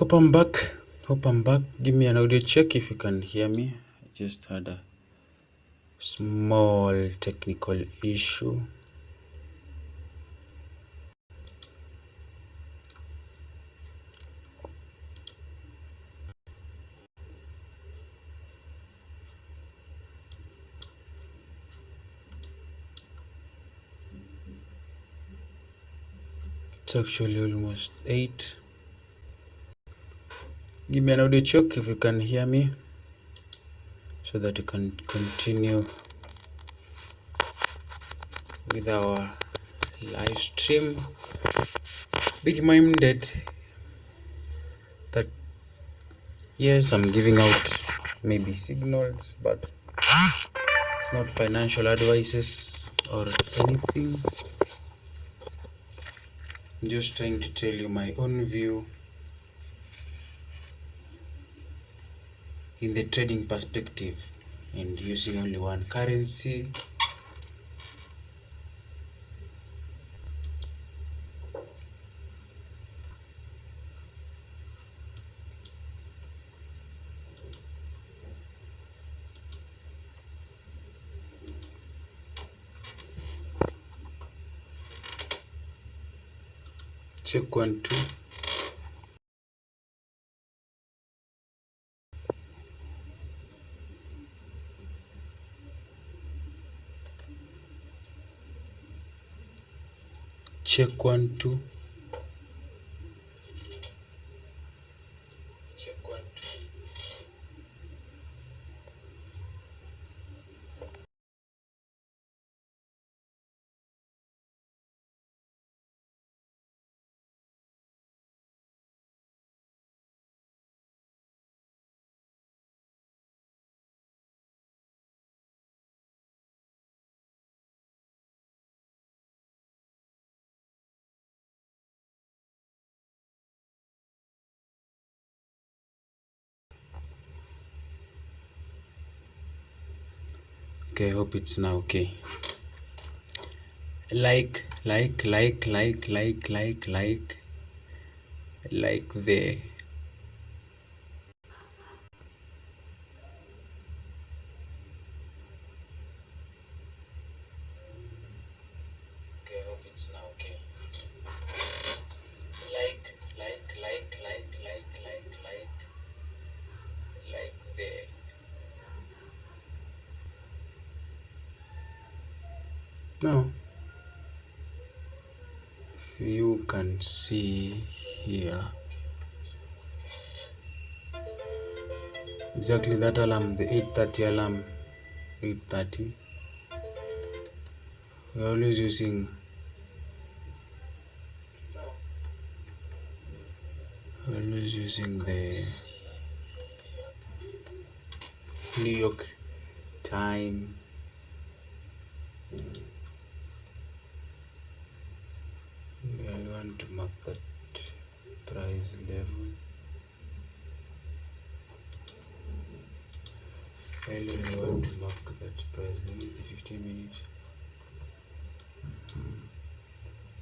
Hope I'm back. Give me an audio check if you can hear me. I just had a small technical issue. It's actually almost 8. Give me an audio check if you can hear me so that you can continue with our live stream. Be reminded that yes, I'm giving out maybe signals, but it's not financial advices or anything. I'm just trying to tell you my own view in the trading perspective and using only one currency. Check 1 2. Check 1 2. Check 1 2. Okay, I hope it's now okay. Like the Okay, I hope it's now okay. Like the. now. If you can see here exactly that alarm, the 8:30 alarm, 8:30. We're always using the New York time. I want to mark that price level. I really want to mark that price level. Is the 15 minutes.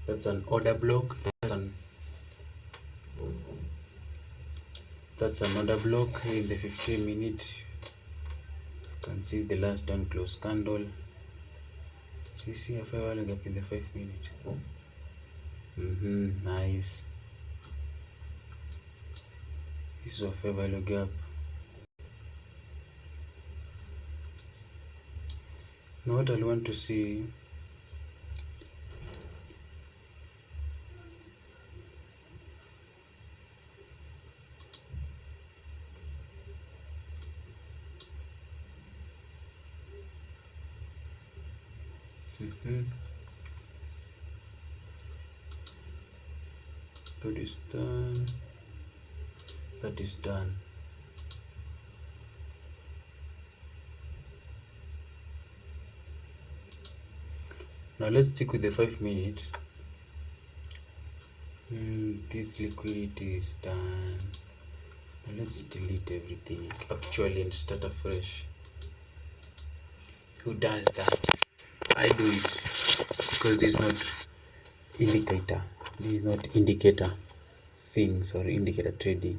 That's an order block. That's an order block in the 15 minutes. You can see the last done close candle. See a fair value gap in the 5 minutes. Nice. This is a fair value gap. Now what I want to see that is done. That is done. Now let's stick with the 5 minutes. This liquidity is done. Now let's delete everything actually and start afresh. Who does that? I do it because this is not indicator. This is not indicator things or indicator trading,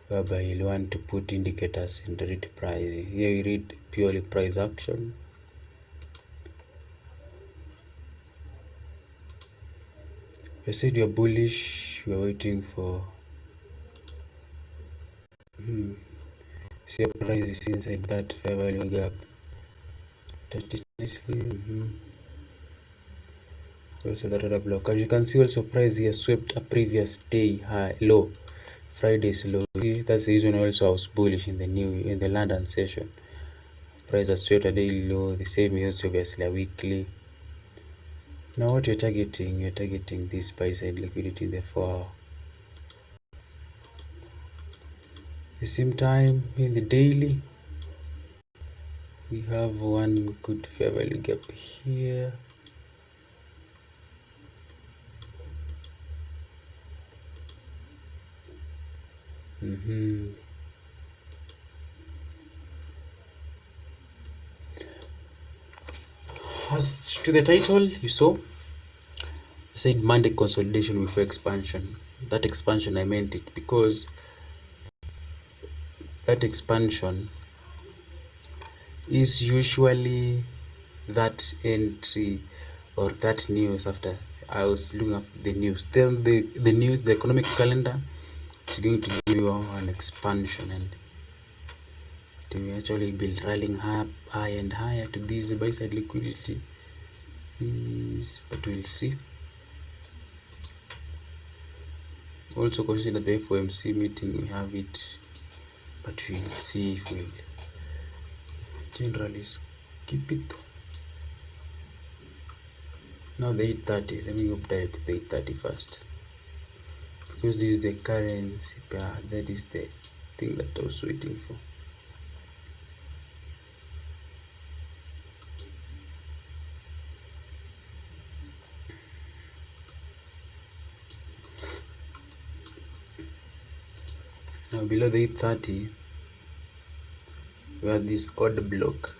whereby you'll want to put indicators and read price. Here you read purely price action. You said you're bullish, you're waiting for see your price is inside that fair value gap. Touch it nicely. Also that other block. As you can see, also price here swept a previous day high low, Friday's low. See, that's the reason also I was bullish in the London session. Price has swept a daily low. The same is obviously a weekly. Now what you're targeting this buy side liquidity in the 4 hour. The same time in the daily, we have one good fair value gap here. As to the title, you saw I said Monday consolidation before expansion. That expansion, I meant it because that expansion is usually that entry or that news after I was looking at the news. Then the news, the economic calendar is going to give you an expansion, and it will actually be rallying higher and higher to this buy side liquidity. But we'll see. Also consider the FOMC meeting, we have it, but we'll see if we'll generally skip it. Now the 830, let me go direct to the 830 first, because this is the currency pair, that is the thing that I was waiting for. Now below the 830 we have this odd block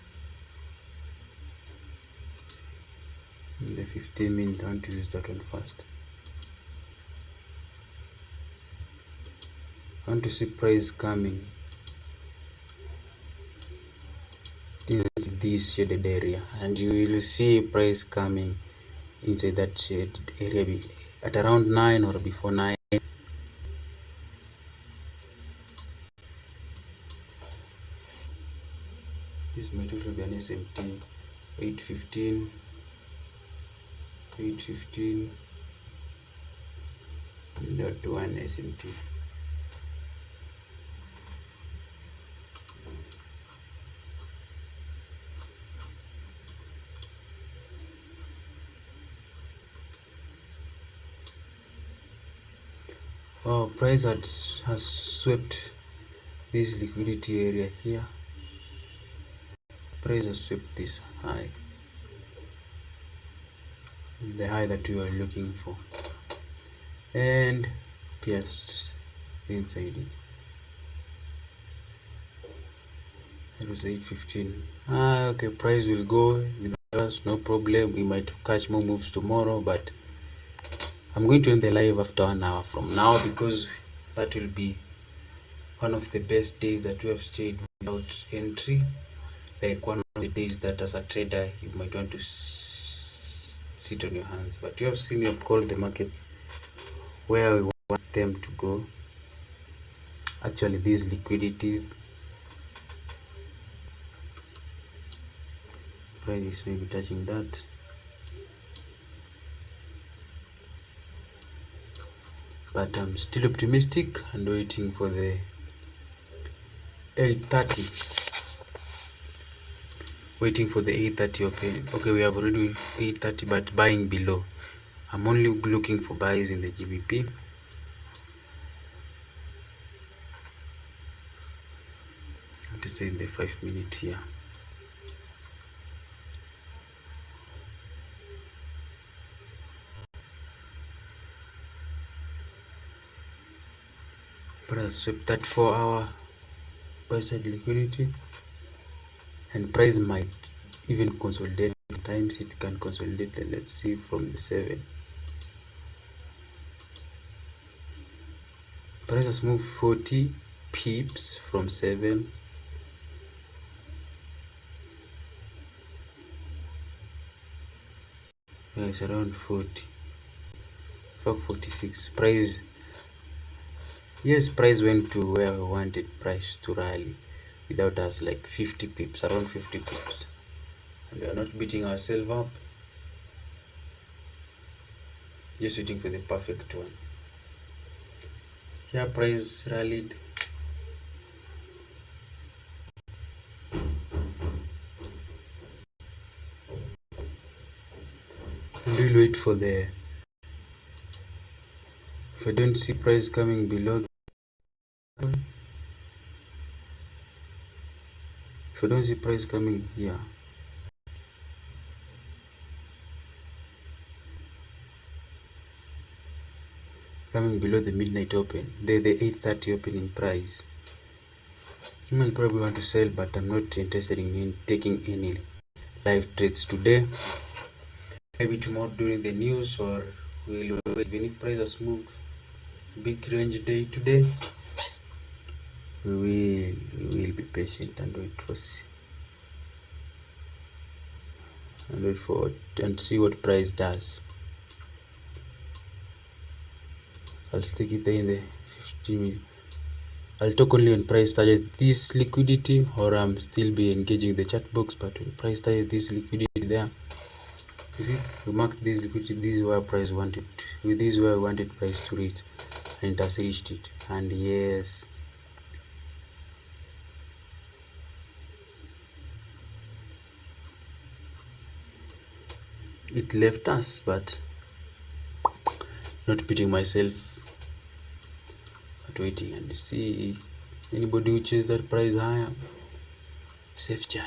in the 15-minute. I want to use that one first. I want to see price coming in this shaded area, and you will see price coming inside that shaded area at around 9 or before 9. This might also be an SMT 815, 815, not one SMT. Oh, price has swept this liquidity area here. Price has swept this high, the high that we were looking for, and pierced inside it. It was 815. Okay, price will go with us, no problem. We might catch more moves tomorrow, but I'm going to end the live after 1 hour from now, because that will be one of the best days that we have stayed without entry. Like one of the days that as a trader you might want to sit on your hands. But you have seen, you have called the markets where we want them to go. Actually, these liquidities, price may be touching that. But I'm still optimistic and waiting for the 830. Waiting for the 830 open. Okay, we have already 830, but buying below. I'm only looking for buys in the GBP. To stay in the 5-minute here. But I swept that 4-hour buy side liquidity, and price might even consolidate. Sometimes it can consolidate. Let's see from the 7. Price has moved 40 pips from 7. Yeah, it's around 40. Fuck 46. Price. Yes, price went to where I wanted price to rally without us, like 50 pips, around 50 pips. And we are not beating ourselves up. Just waiting for the perfect one. Yeah, price rallied. And we'll wait for the. If I don't see price coming below, if I don't see price coming here, coming below the midnight open, the 8:30 opening price, I probably want to sell, but I'm not interested in taking any live trades today. Maybe tomorrow during the news, or we'll wait. Even if price has moved big range day today, we will be patient and wait for and see what price does. I'll stick it there in the 50. I'll talk only on price target this liquidity, or I'm still be engaging the chat box. But when price target this liquidity there, you see, we marked this liquidity. This is where price wanted. With this where I wanted price to reach, and it has reached it. And yes, it left us, but not beating myself, but waiting and see anybody who chase that price higher. Safe journey.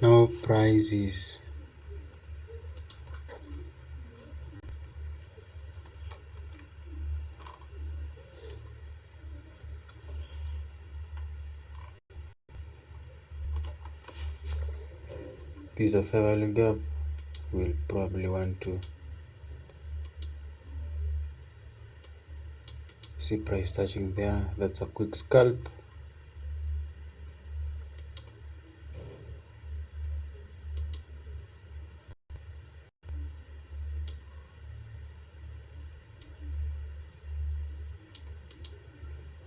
Now price is this is a fair value gap. We'll probably want to see price touching there. That's a quick scalp.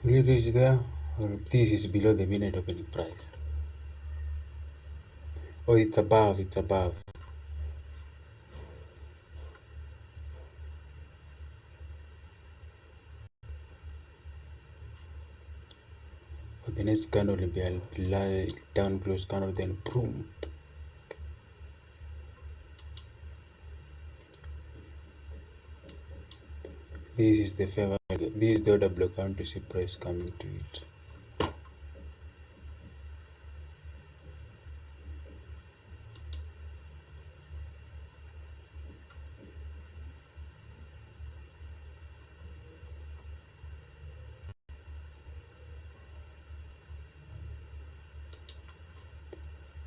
Will it reach there? Or this is below the midnight opening price? Oh, it's above, it's above. Oh, the next candle will be a light down close candle, then boom. This is the fair value. This is the order block. I want to see price coming to it.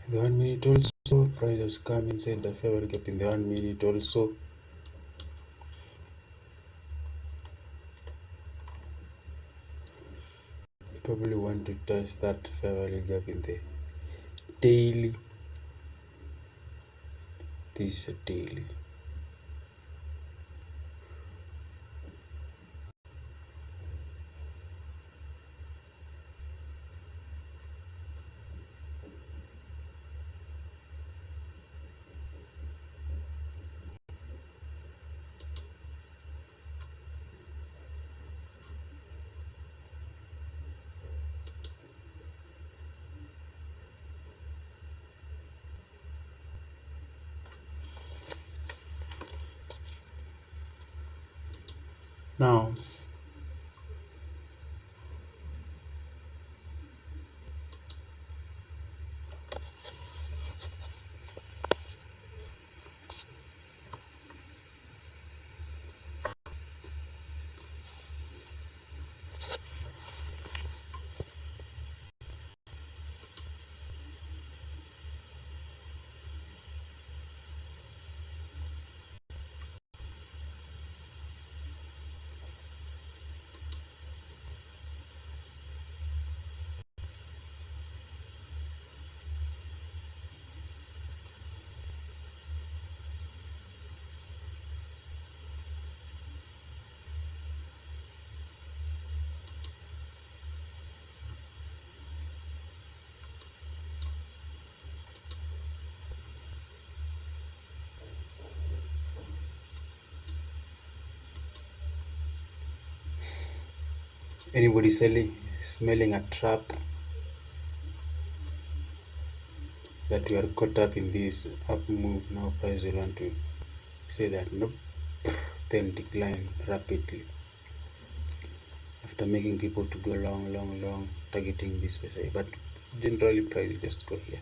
In the 1 minute also, price has come inside the fair value gap in the 1 minute also. Probably want to touch that fair value gap in the daily. This is a daily. Now, anybody selling, smelling a trap that we are caught up in this up move. Now price will want to say that nope, then decline rapidly after making people to go long, targeting this way. But generally price will just go here.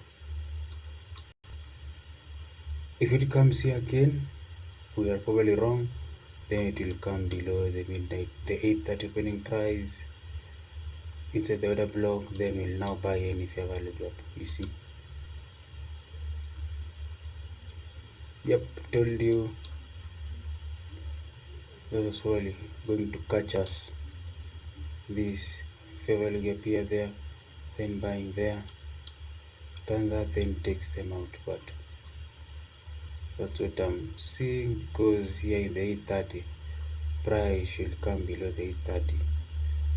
If it comes here again, we are probably wrong. Then it will come below the midnight, the 8:30 opening price inside the order block. Then we'll now buy any fair value gap. You see. Yep, told you that was surely going to catch us. This fair value gap here, there, then buying there, done that, then takes them out. But that's what I'm seeing, because here in the 8:30 price should come below the 8:30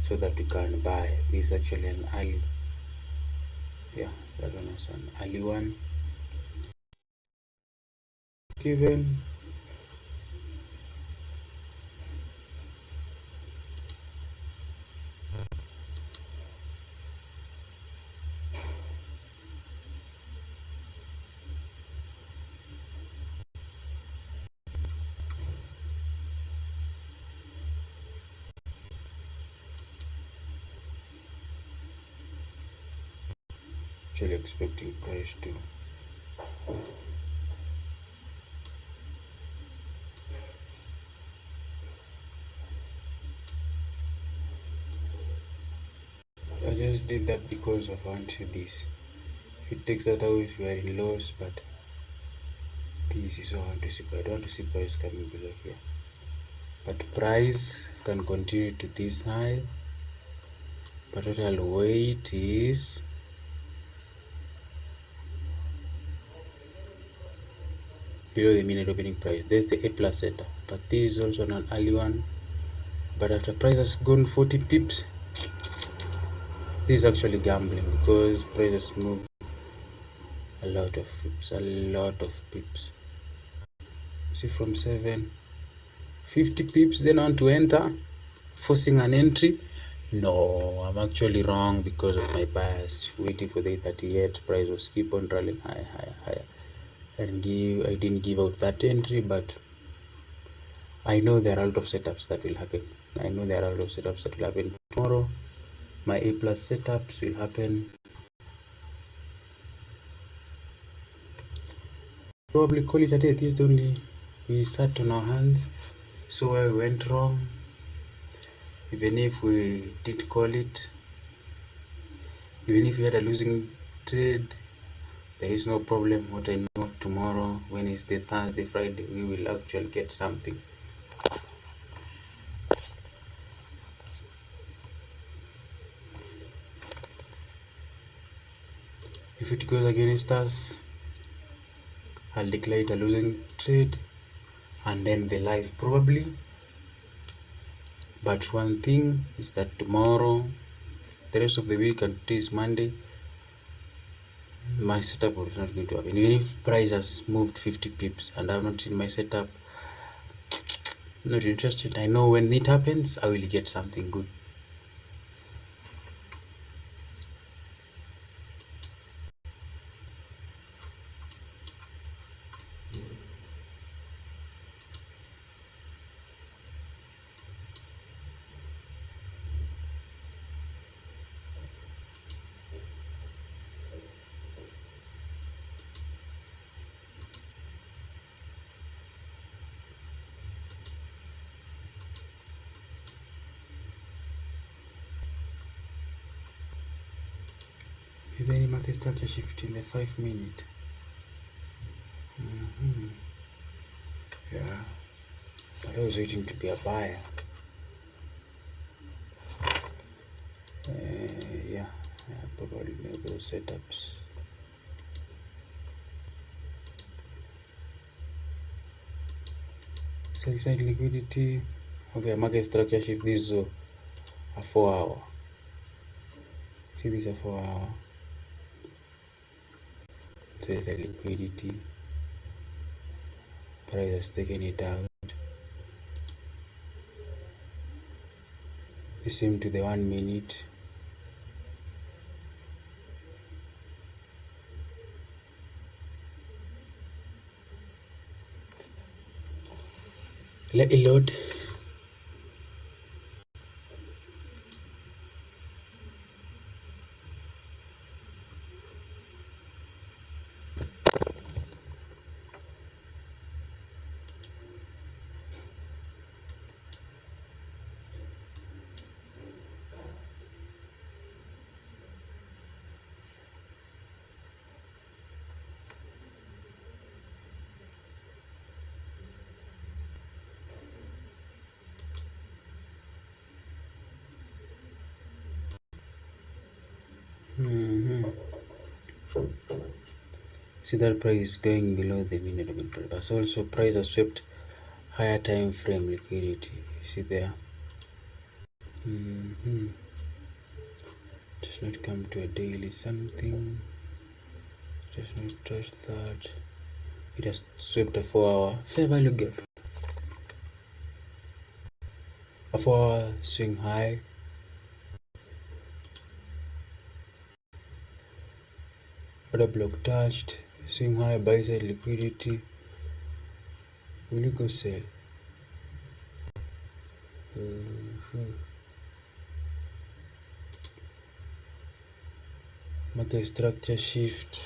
so that we can buy. This is actually an early, yeah, that one was an early one. Given actually expecting price to I just did that because I wanted this. If it takes that out, we are in loss, but this is what I want to see. I don't want to see price coming below here. But price can continue to this high, but what I'll wait is below the minute opening price. There's the A plus setup, but this is also an early one. But after price has gone 40 pips, this is actually gambling because price has moved a lot of pips. See, from 750 pips, then on to enter, forcing an entry. No, I'm actually wrong because of my bias. Waiting for the 38 price was keep on rallying higher. I didn't give out that entry, but I know there are a lot of setups that will happen. Tomorrow. My A plus setups will happen. Probably call it a day. This is the only we sat on our hands. So where we went wrong, even if we did call it, even if we had a losing trade, there is no problem. What I know, tomorrow, Wednesday, Thursday, Friday, we will actually get something. If it goes against us, I'll declare it a losing trade and end the live probably. But one thing is that tomorrow, the rest of the week, and today is Monday, my setup is not going to happen. Even if price has moved 50 pips and I've not seen my setup, not interested. I know when it happens, I will get something good. Is there any market structure shift in the 5 minute? Yeah, but I was waiting to be a buyer. Yeah, probably make those setups. Sell side liquidity. Okay, market structure shift. This is a 4 hour. See, this is a 4 hour. Sell side liquidity. Price has taken it out. The same to the 1 minute. Let it load. See, that price is going below the minute open price, but also price has swept higher time frame liquidity. See there. Does not come to a daily something. Does not touch that. It has swept a 4 hour fair value gap. A 4 hour swing high. Order block touched. Swing high, buy side liquidity. Will you go sell? Market structure shift.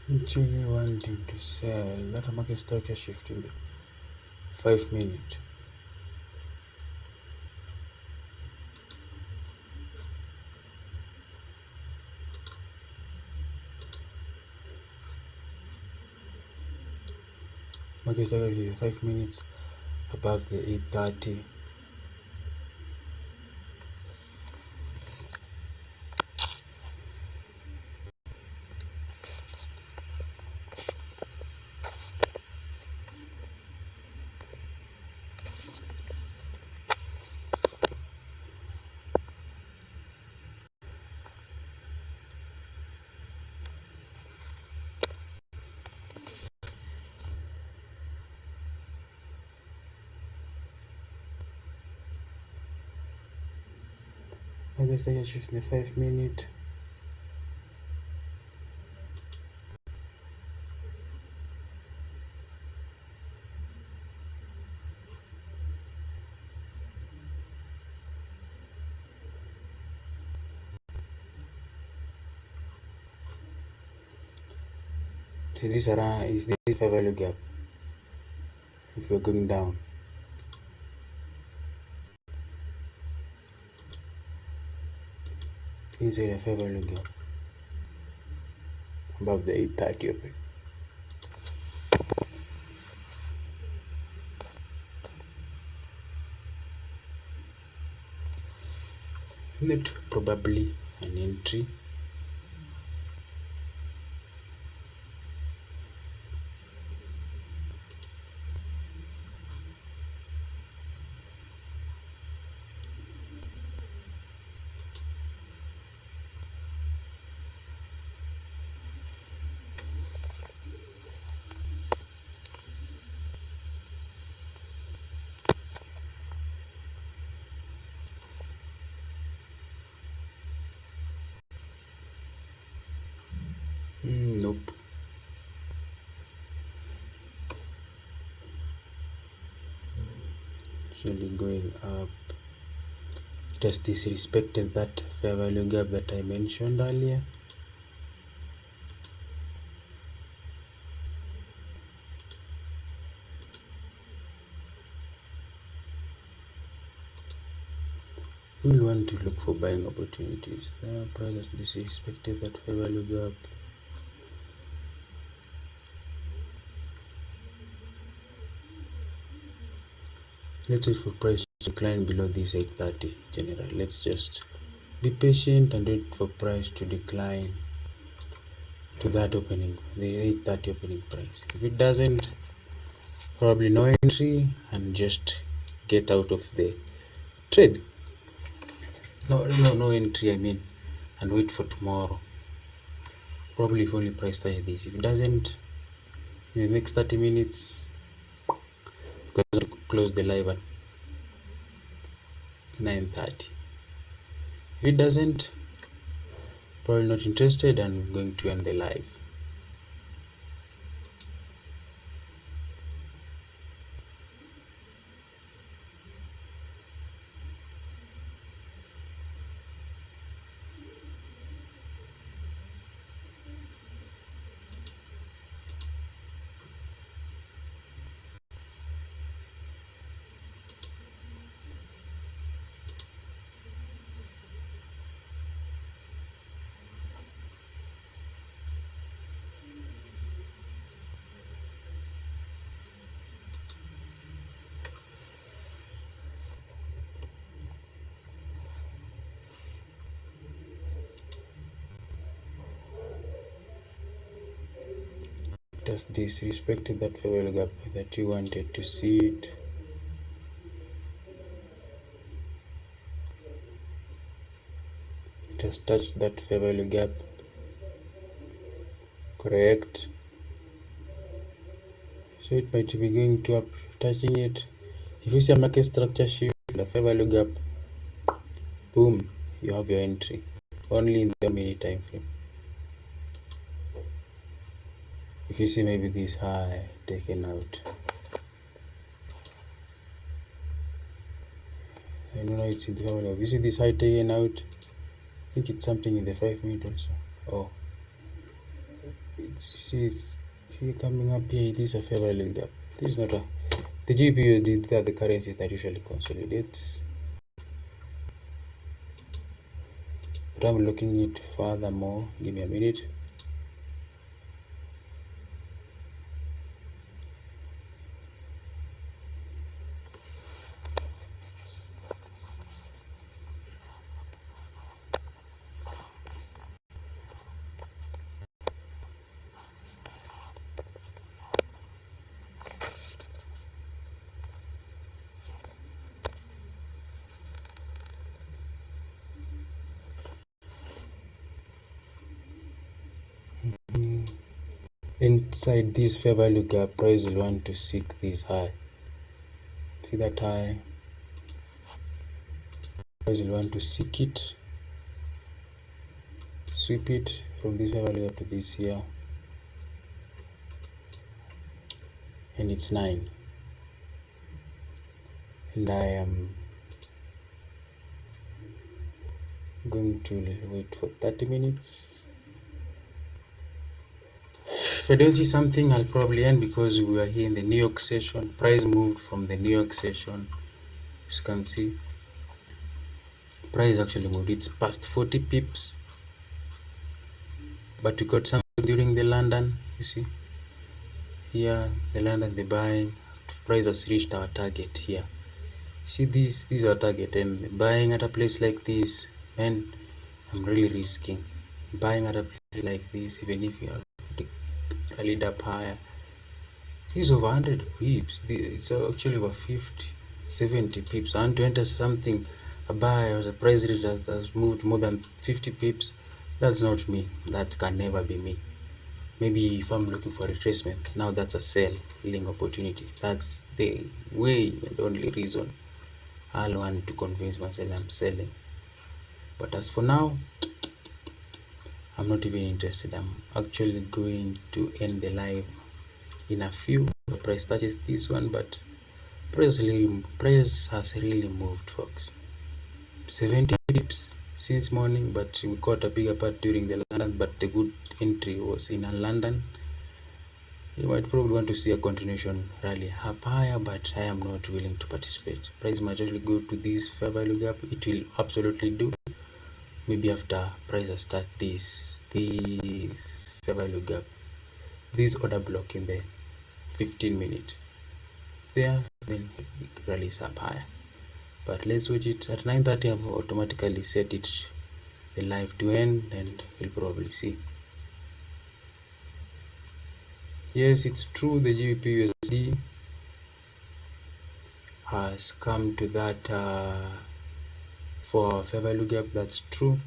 Actually wanting to sell that market structure shift in the 5 minute. Market structure is 5 minutes above the 830. Market structure shift in the 5 minute. Is this fair value gap if you're going down? Inside a fair value gap above the 830 open. Not probably an entry. Nope. Actually going up. Just disrespected that fair value gap that I mentioned earlier. We'll want to look for buying opportunities. The price has disrespected that fair value gap. Let's wait for price to decline below this 830 general. Let's just be patient and wait for price to decline to that opening, the 830 opening price. If it doesn't, probably no entry and just get out of the trade. No entry, I mean, and wait for tomorrow. Probably if only price touches this. If it doesn't, in the next 30 minutes, we're going to close the live at 9:30. If it doesn't, probably not interested and I'm going to end the live. Does disrespected that fair value gap that you wanted to see it. It has touched that fair value gap. Correct. So it might be going to up, touching it. If you see a market structure shift, the fair value gap, boom, you have your entry. Only in the mini time frame. If you see maybe this high taken out, I don't know, it's in the fair value. If you see this high taken out, I think it's something in the 5 minute also. Oh, See coming up here, this is a fair value gap. This is not a the GPU. These are the currencies that usually consolidates. But I'm looking it furthermore. Give me a minute. Inside this fair value gap, price will want to seek this high. See that high? Price will want to seek it, sweep it from this fair value gap to this here, and it's 9. And I am going to wait for 30 minutes. If I don't see something, I'll probably end because we are here in the New York session. Price moved from the New York session. As you can see, price actually moved. It's past 40 pips, but we got something during the London. You see here, the London, the buying price has reached our target here. See this is our target, and buying at a place like this, man, I'm really risking buying at a place like this, even if you are rallied up higher. It's over 100 pips. It's actually over 50, 70 pips. I want to enter something, a buy or a price rate has moved more than 50 pips. That's not me. That can never be me. Maybe if I'm looking for a retracement, now that's a selling opportunity. That's the way and only reason I'll want to convince myself I'm selling. But as for now, I'm not even interested. I'm actually going to end the live in a few. The price touches this one, but price has really moved, folks. 70 pips since morning, but we caught a bigger part during the London. But the good entry was in a London. You might probably want to see a continuation rally up higher, but I am not willing to participate. Price might actually go to this fair value gap. It will absolutely do. Maybe after price start this fair value gap, this order block in the 15-minute there, then it rallies up higher. But let's watch it at 9:30. I've automatically set it the live to end, and you'll probably see. Yes, it's true, the GBP has come to that for fair value gap. That's true,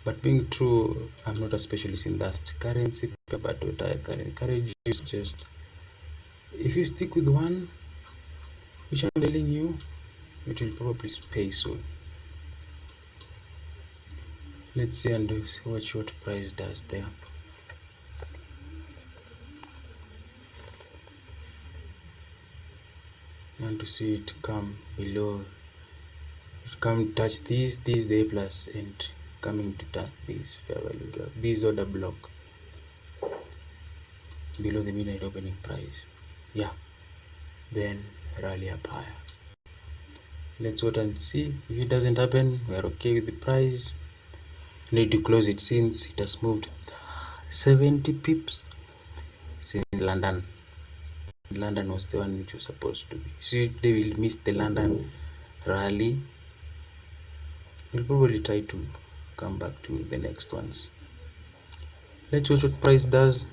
but being true, I'm not a specialist in that currency, but what I can encourage you is just, if you stick with one which I'm telling you, it will probably pay soon. Let's see and watch what price does there. And to see it come below, it come touch this the A plus, and coming to touch this fair value gap, this order block below the midnight opening price. Yeah, then rally up higher. Let's wait and see. If it doesn't happen, we are okay with the price. Need to close it since it has moved 70 pips since London. London was the one which was supposed to be. See, they will miss the London rally. We'll probably try to come back to the next ones. Let's watch what price does.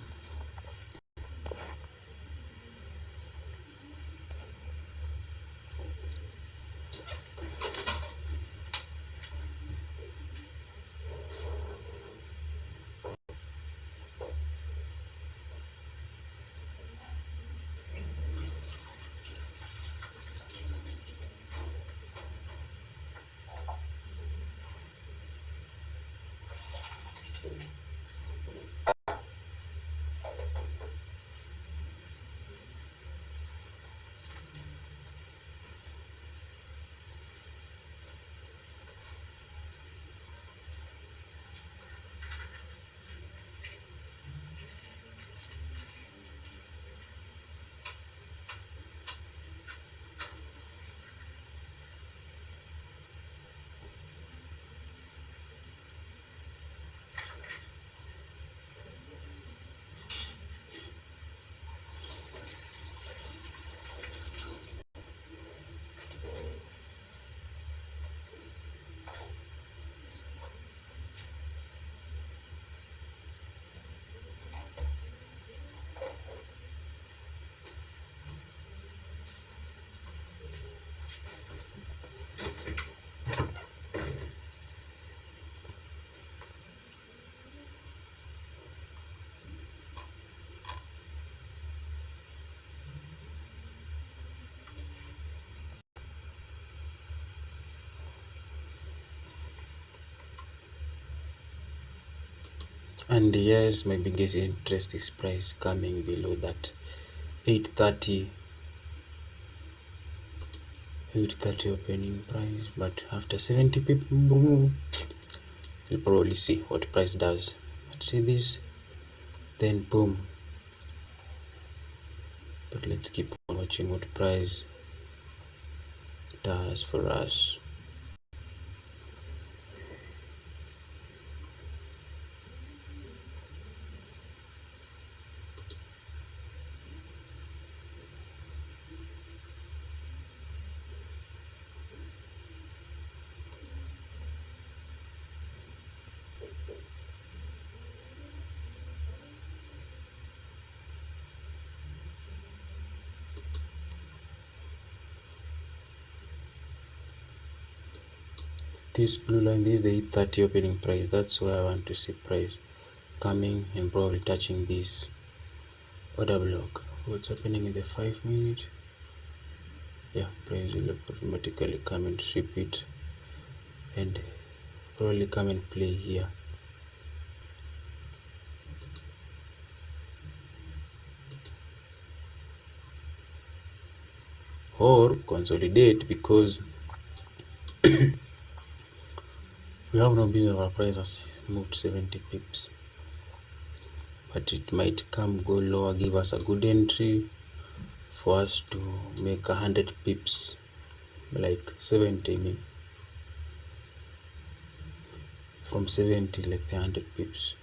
And yes, my biggest interest is price coming below that 830 830 opening price, but after 70 people, we'll probably see what price does. Let's see this, then boom. But let's keep on watching what price does for us. This blue line, this is the 830 opening price. That's where I want to see price coming and probably touching this order block. What's happening in the 5 minute? Yeah, price will automatically come and sweep it and probably come and play here. Or consolidate, because we have no business our price has moved 70 pips, but it might come go lower, give us a good entry for us to make 100 pips, like 70, I mean, from 70, like the 100 pips.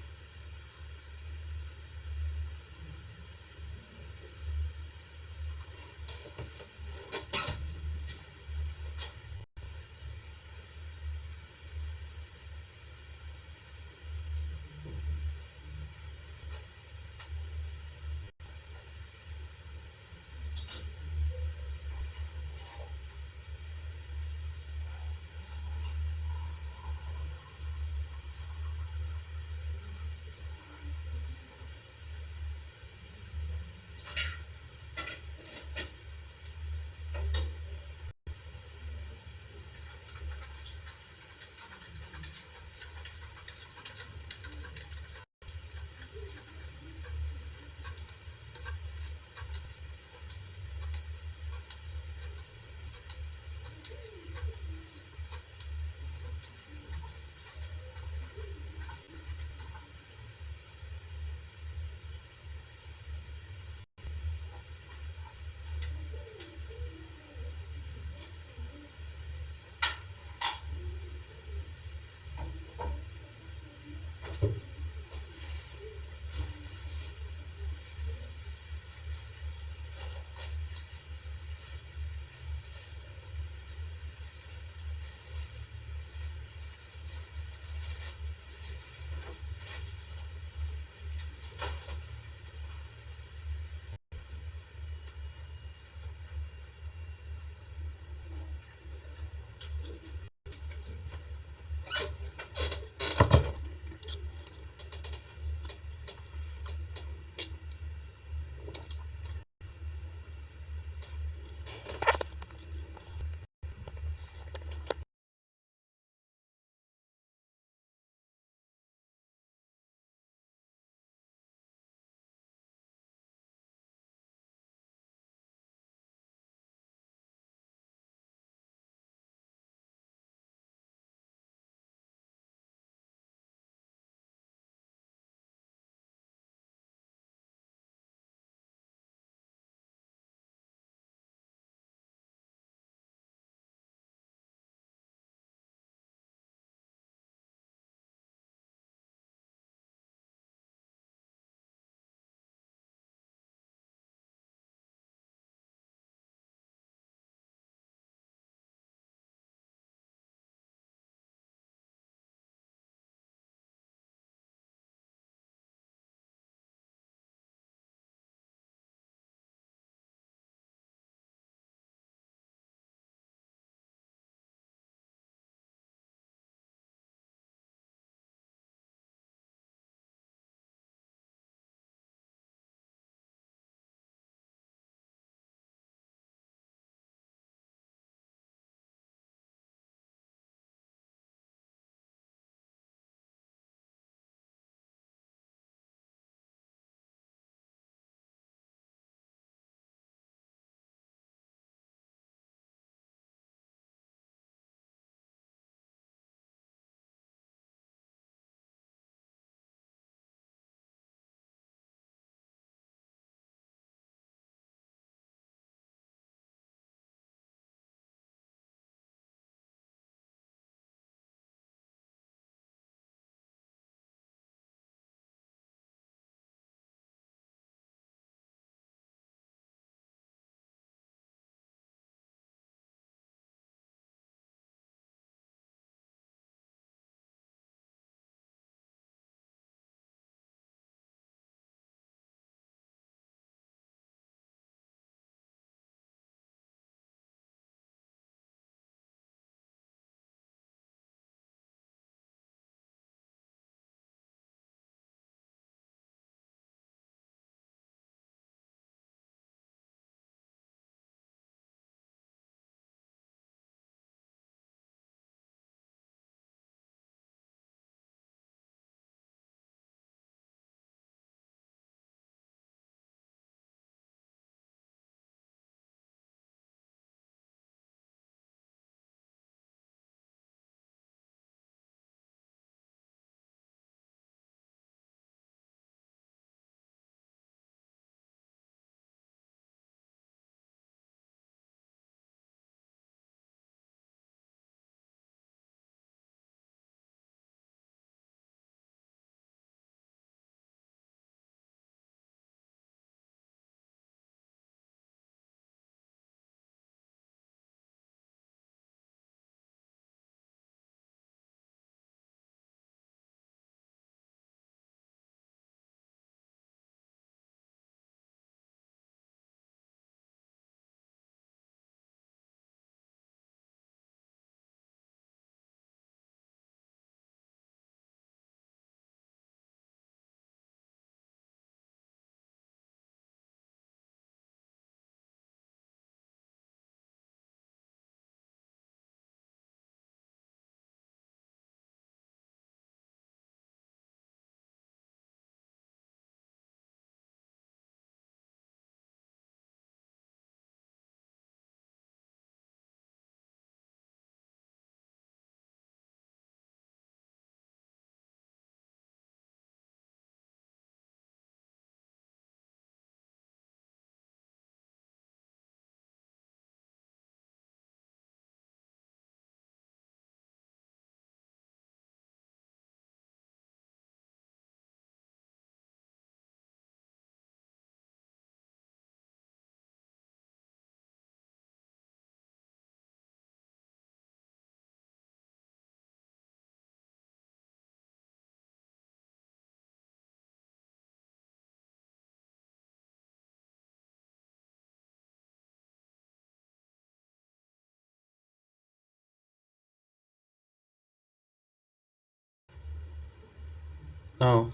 Now,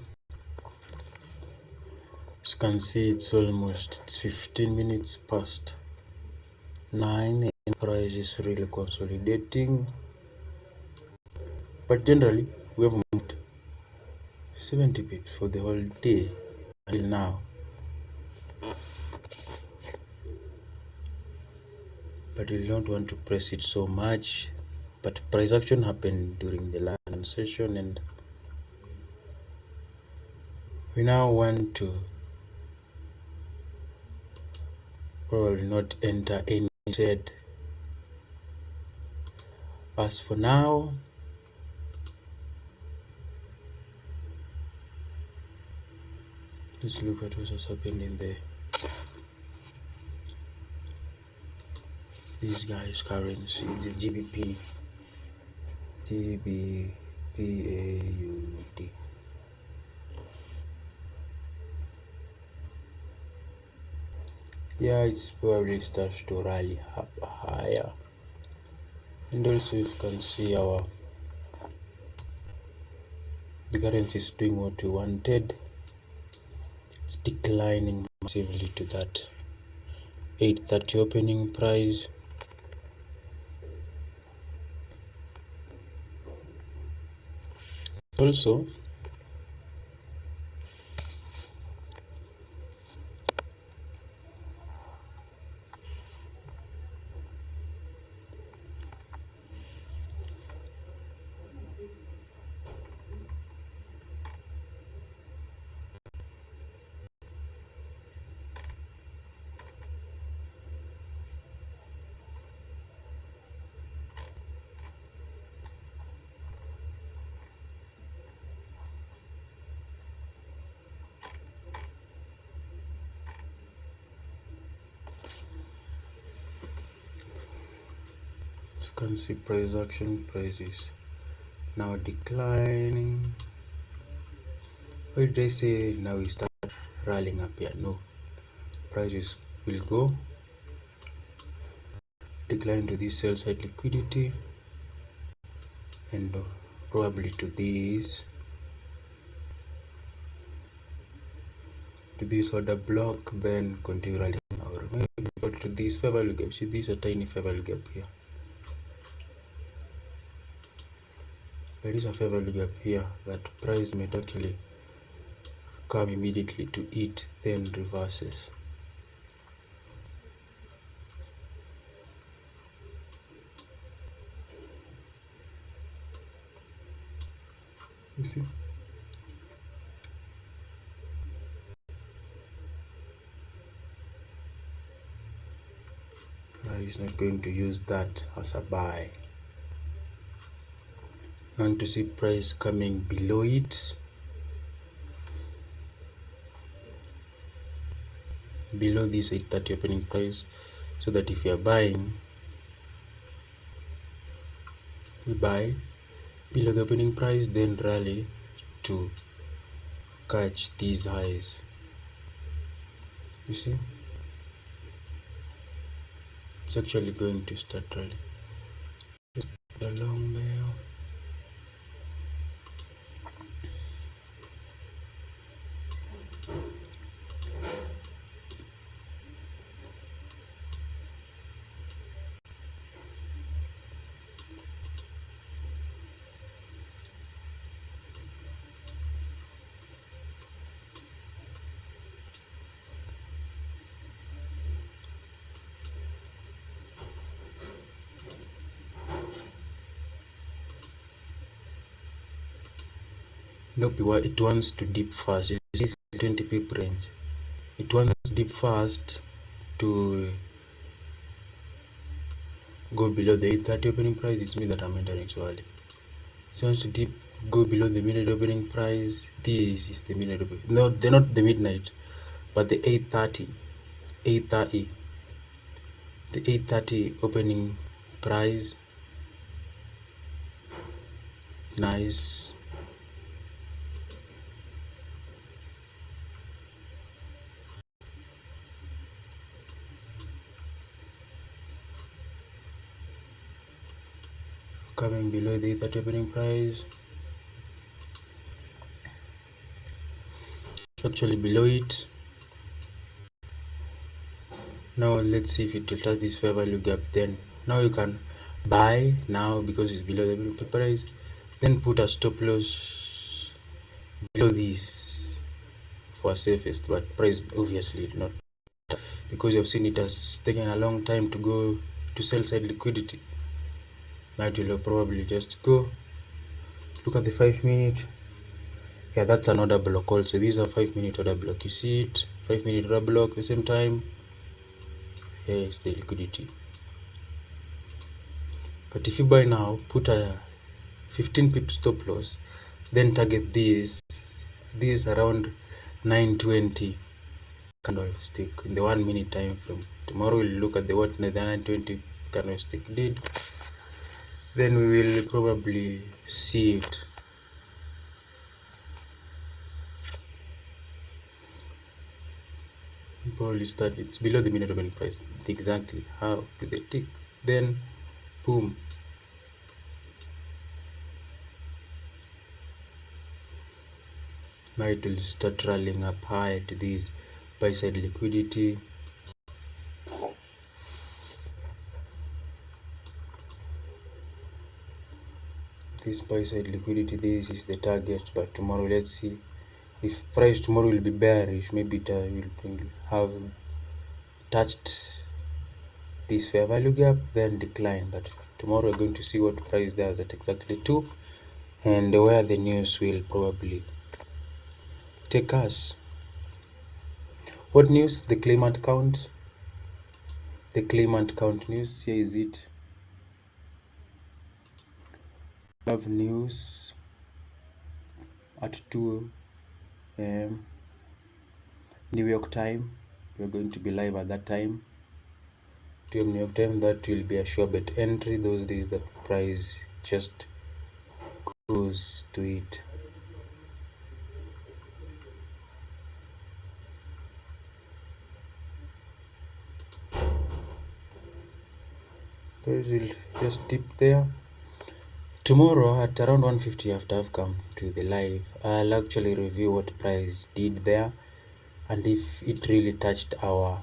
as you can see, it's 15 minutes past 9 and price is really consolidating. But generally, we have moved 70 pips for the whole day until now. But we don't want to press it so much. But price action happened during the London session, and we now want to probably not enter any trade. As for now, let's look at what has happened in these guys' currency, the GBP, GBPAUD. Yeah, it's probably starts to rally up higher. And also you can see the currency is doing what we wanted. It's declining massively to that 830 opening price. Also, you can see price action, prices now declining. Why did I say now we start rallying up here? No, prices will go decline to this sell side liquidity and probably to this order block, then continue rallying, or maybe go to this fair value gap. See, this is a tiny fair value gap here. There is a fair value gap here that price might actually come immediately to it, then reverses. You see? Price is not going to use that as a buy. I want to see price coming below it, below this 830 opening price, so that if you are buying, we buy below the opening price, then rally to catch these highs. You see, it's actually going to start rally along there. Nope, it wants to dip fast. This is 20 pip range. It wants to dip fast to go below the 830 opening price. It's me that I'm entering so early. So wants to dip, go below the midnight opening price. This is the midnight opening. No, they're not the midnight, but the 830. The 830 opening price. Nice. Coming below the 830 opening price. actually below it. Now let's see if it will touch this fair value gap. Then now you can buy now because it's below the minimum price, then put a stop loss below this for safest, but price obviously not, because you've seen it has taken a long time to go to sell side liquidity. Now it will probably just go. Look at the 5 minute. Yeah, that's an order block also. These are 5 minute order block. You see it, 5 minute order block at the same time. Here is the liquidity. But if you buy now, put a 15 pip stop loss, then target this around 920 candlestick in the 1 minute time frame. Tomorrow we'll look at the what the 920 candlestick did, then we will probably see it. Probably start, it's below the minute opening price. Exactly how do they tick? Then boom, now it will start rallying up high to this buy side liquidity. This buy side liquidity, this is the target. But tomorrow, let's see if price tomorrow will be bearish. Maybe it will have touched this fair value gap, then decline. But tomorrow we're going to see what price does at exactly 2, and where the news will probably take us. What news? The claimant count. The claimant count news. Here is it. We have news at 2 a.m. New York time. We're going to be live at that time. 2 a.m. New York time. That will be a sure bet entry. Those days the price just goes to it. Price will just dip there. Tomorrow at around 1:50 after I've come to the live, I'll actually review what price did there and if it really touched our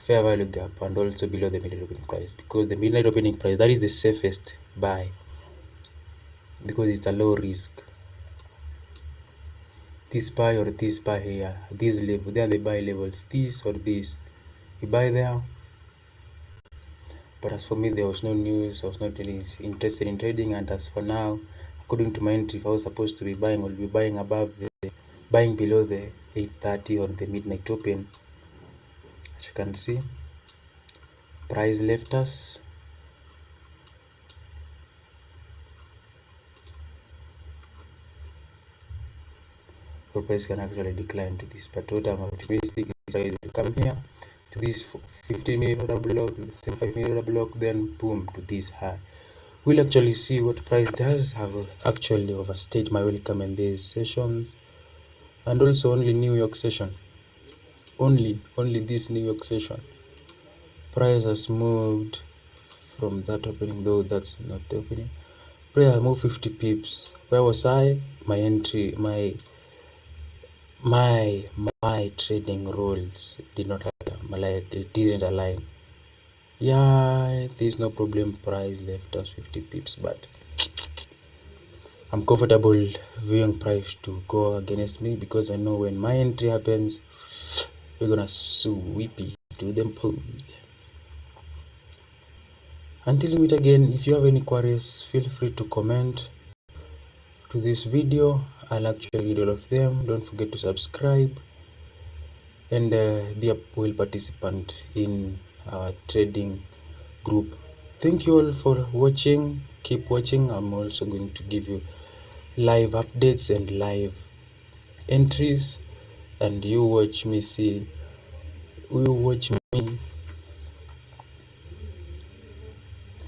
fair value gap and also below the midnight opening price, because the midnight opening price, that is the safest buy because it's a low risk. This buy or this buy here, this level, they are the buy levels, this or this, you buy there. But as for me, there was no news. I was not really interested in trading, and as for now, according to my entry, if I was supposed to be buying, I'll be buying buying below the 8:30 or the midnight open. As you can see, price left us. The price can actually decline to this, but what I'm optimistic is price will come here to this 15-minute order block, the same 5-minute order block, then boom to this high. We'll actually see what price does. Have actually overstayed my welcome in these sessions, and also only New York session, only this New York session, price has moved from that opening, though that's not the opening. Price has moved 50 pips. Where was I? My entry, my trading rules did not like it didn't align. Yeah, there's no problem. Price left us 50 pips, but I'm comfortable viewing price to go against me because I know when my entry happens, we're gonna sweep it to the pool. Until we meet again, if you have any queries, feel free to comment to this video. I'll actually read all of them. Don't forget to subscribe and be a whole participant in our trading group. Thank you all for watching. Keep watching. I'm also going to give you live updates and live entries, and you watch me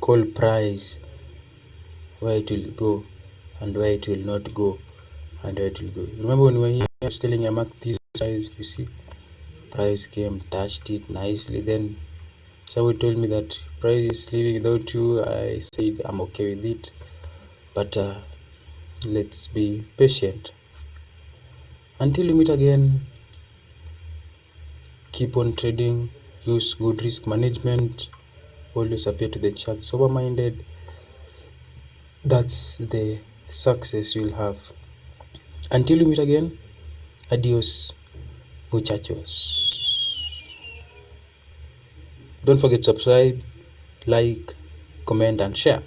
call price where it will go and where it will not go and where it will go. Remember when we were here, I was telling you, mark this price, you see price came, touched it nicely, then somebody told me that price is leaving without you. I said I'm okay with it, but let's be patient. Until we meet again, keep on trading, use good risk management, always appear to the chart sober minded. That's the success you'll have. Until we meet again, adios, muchachos. Don't forget to subscribe, like, comment, and share.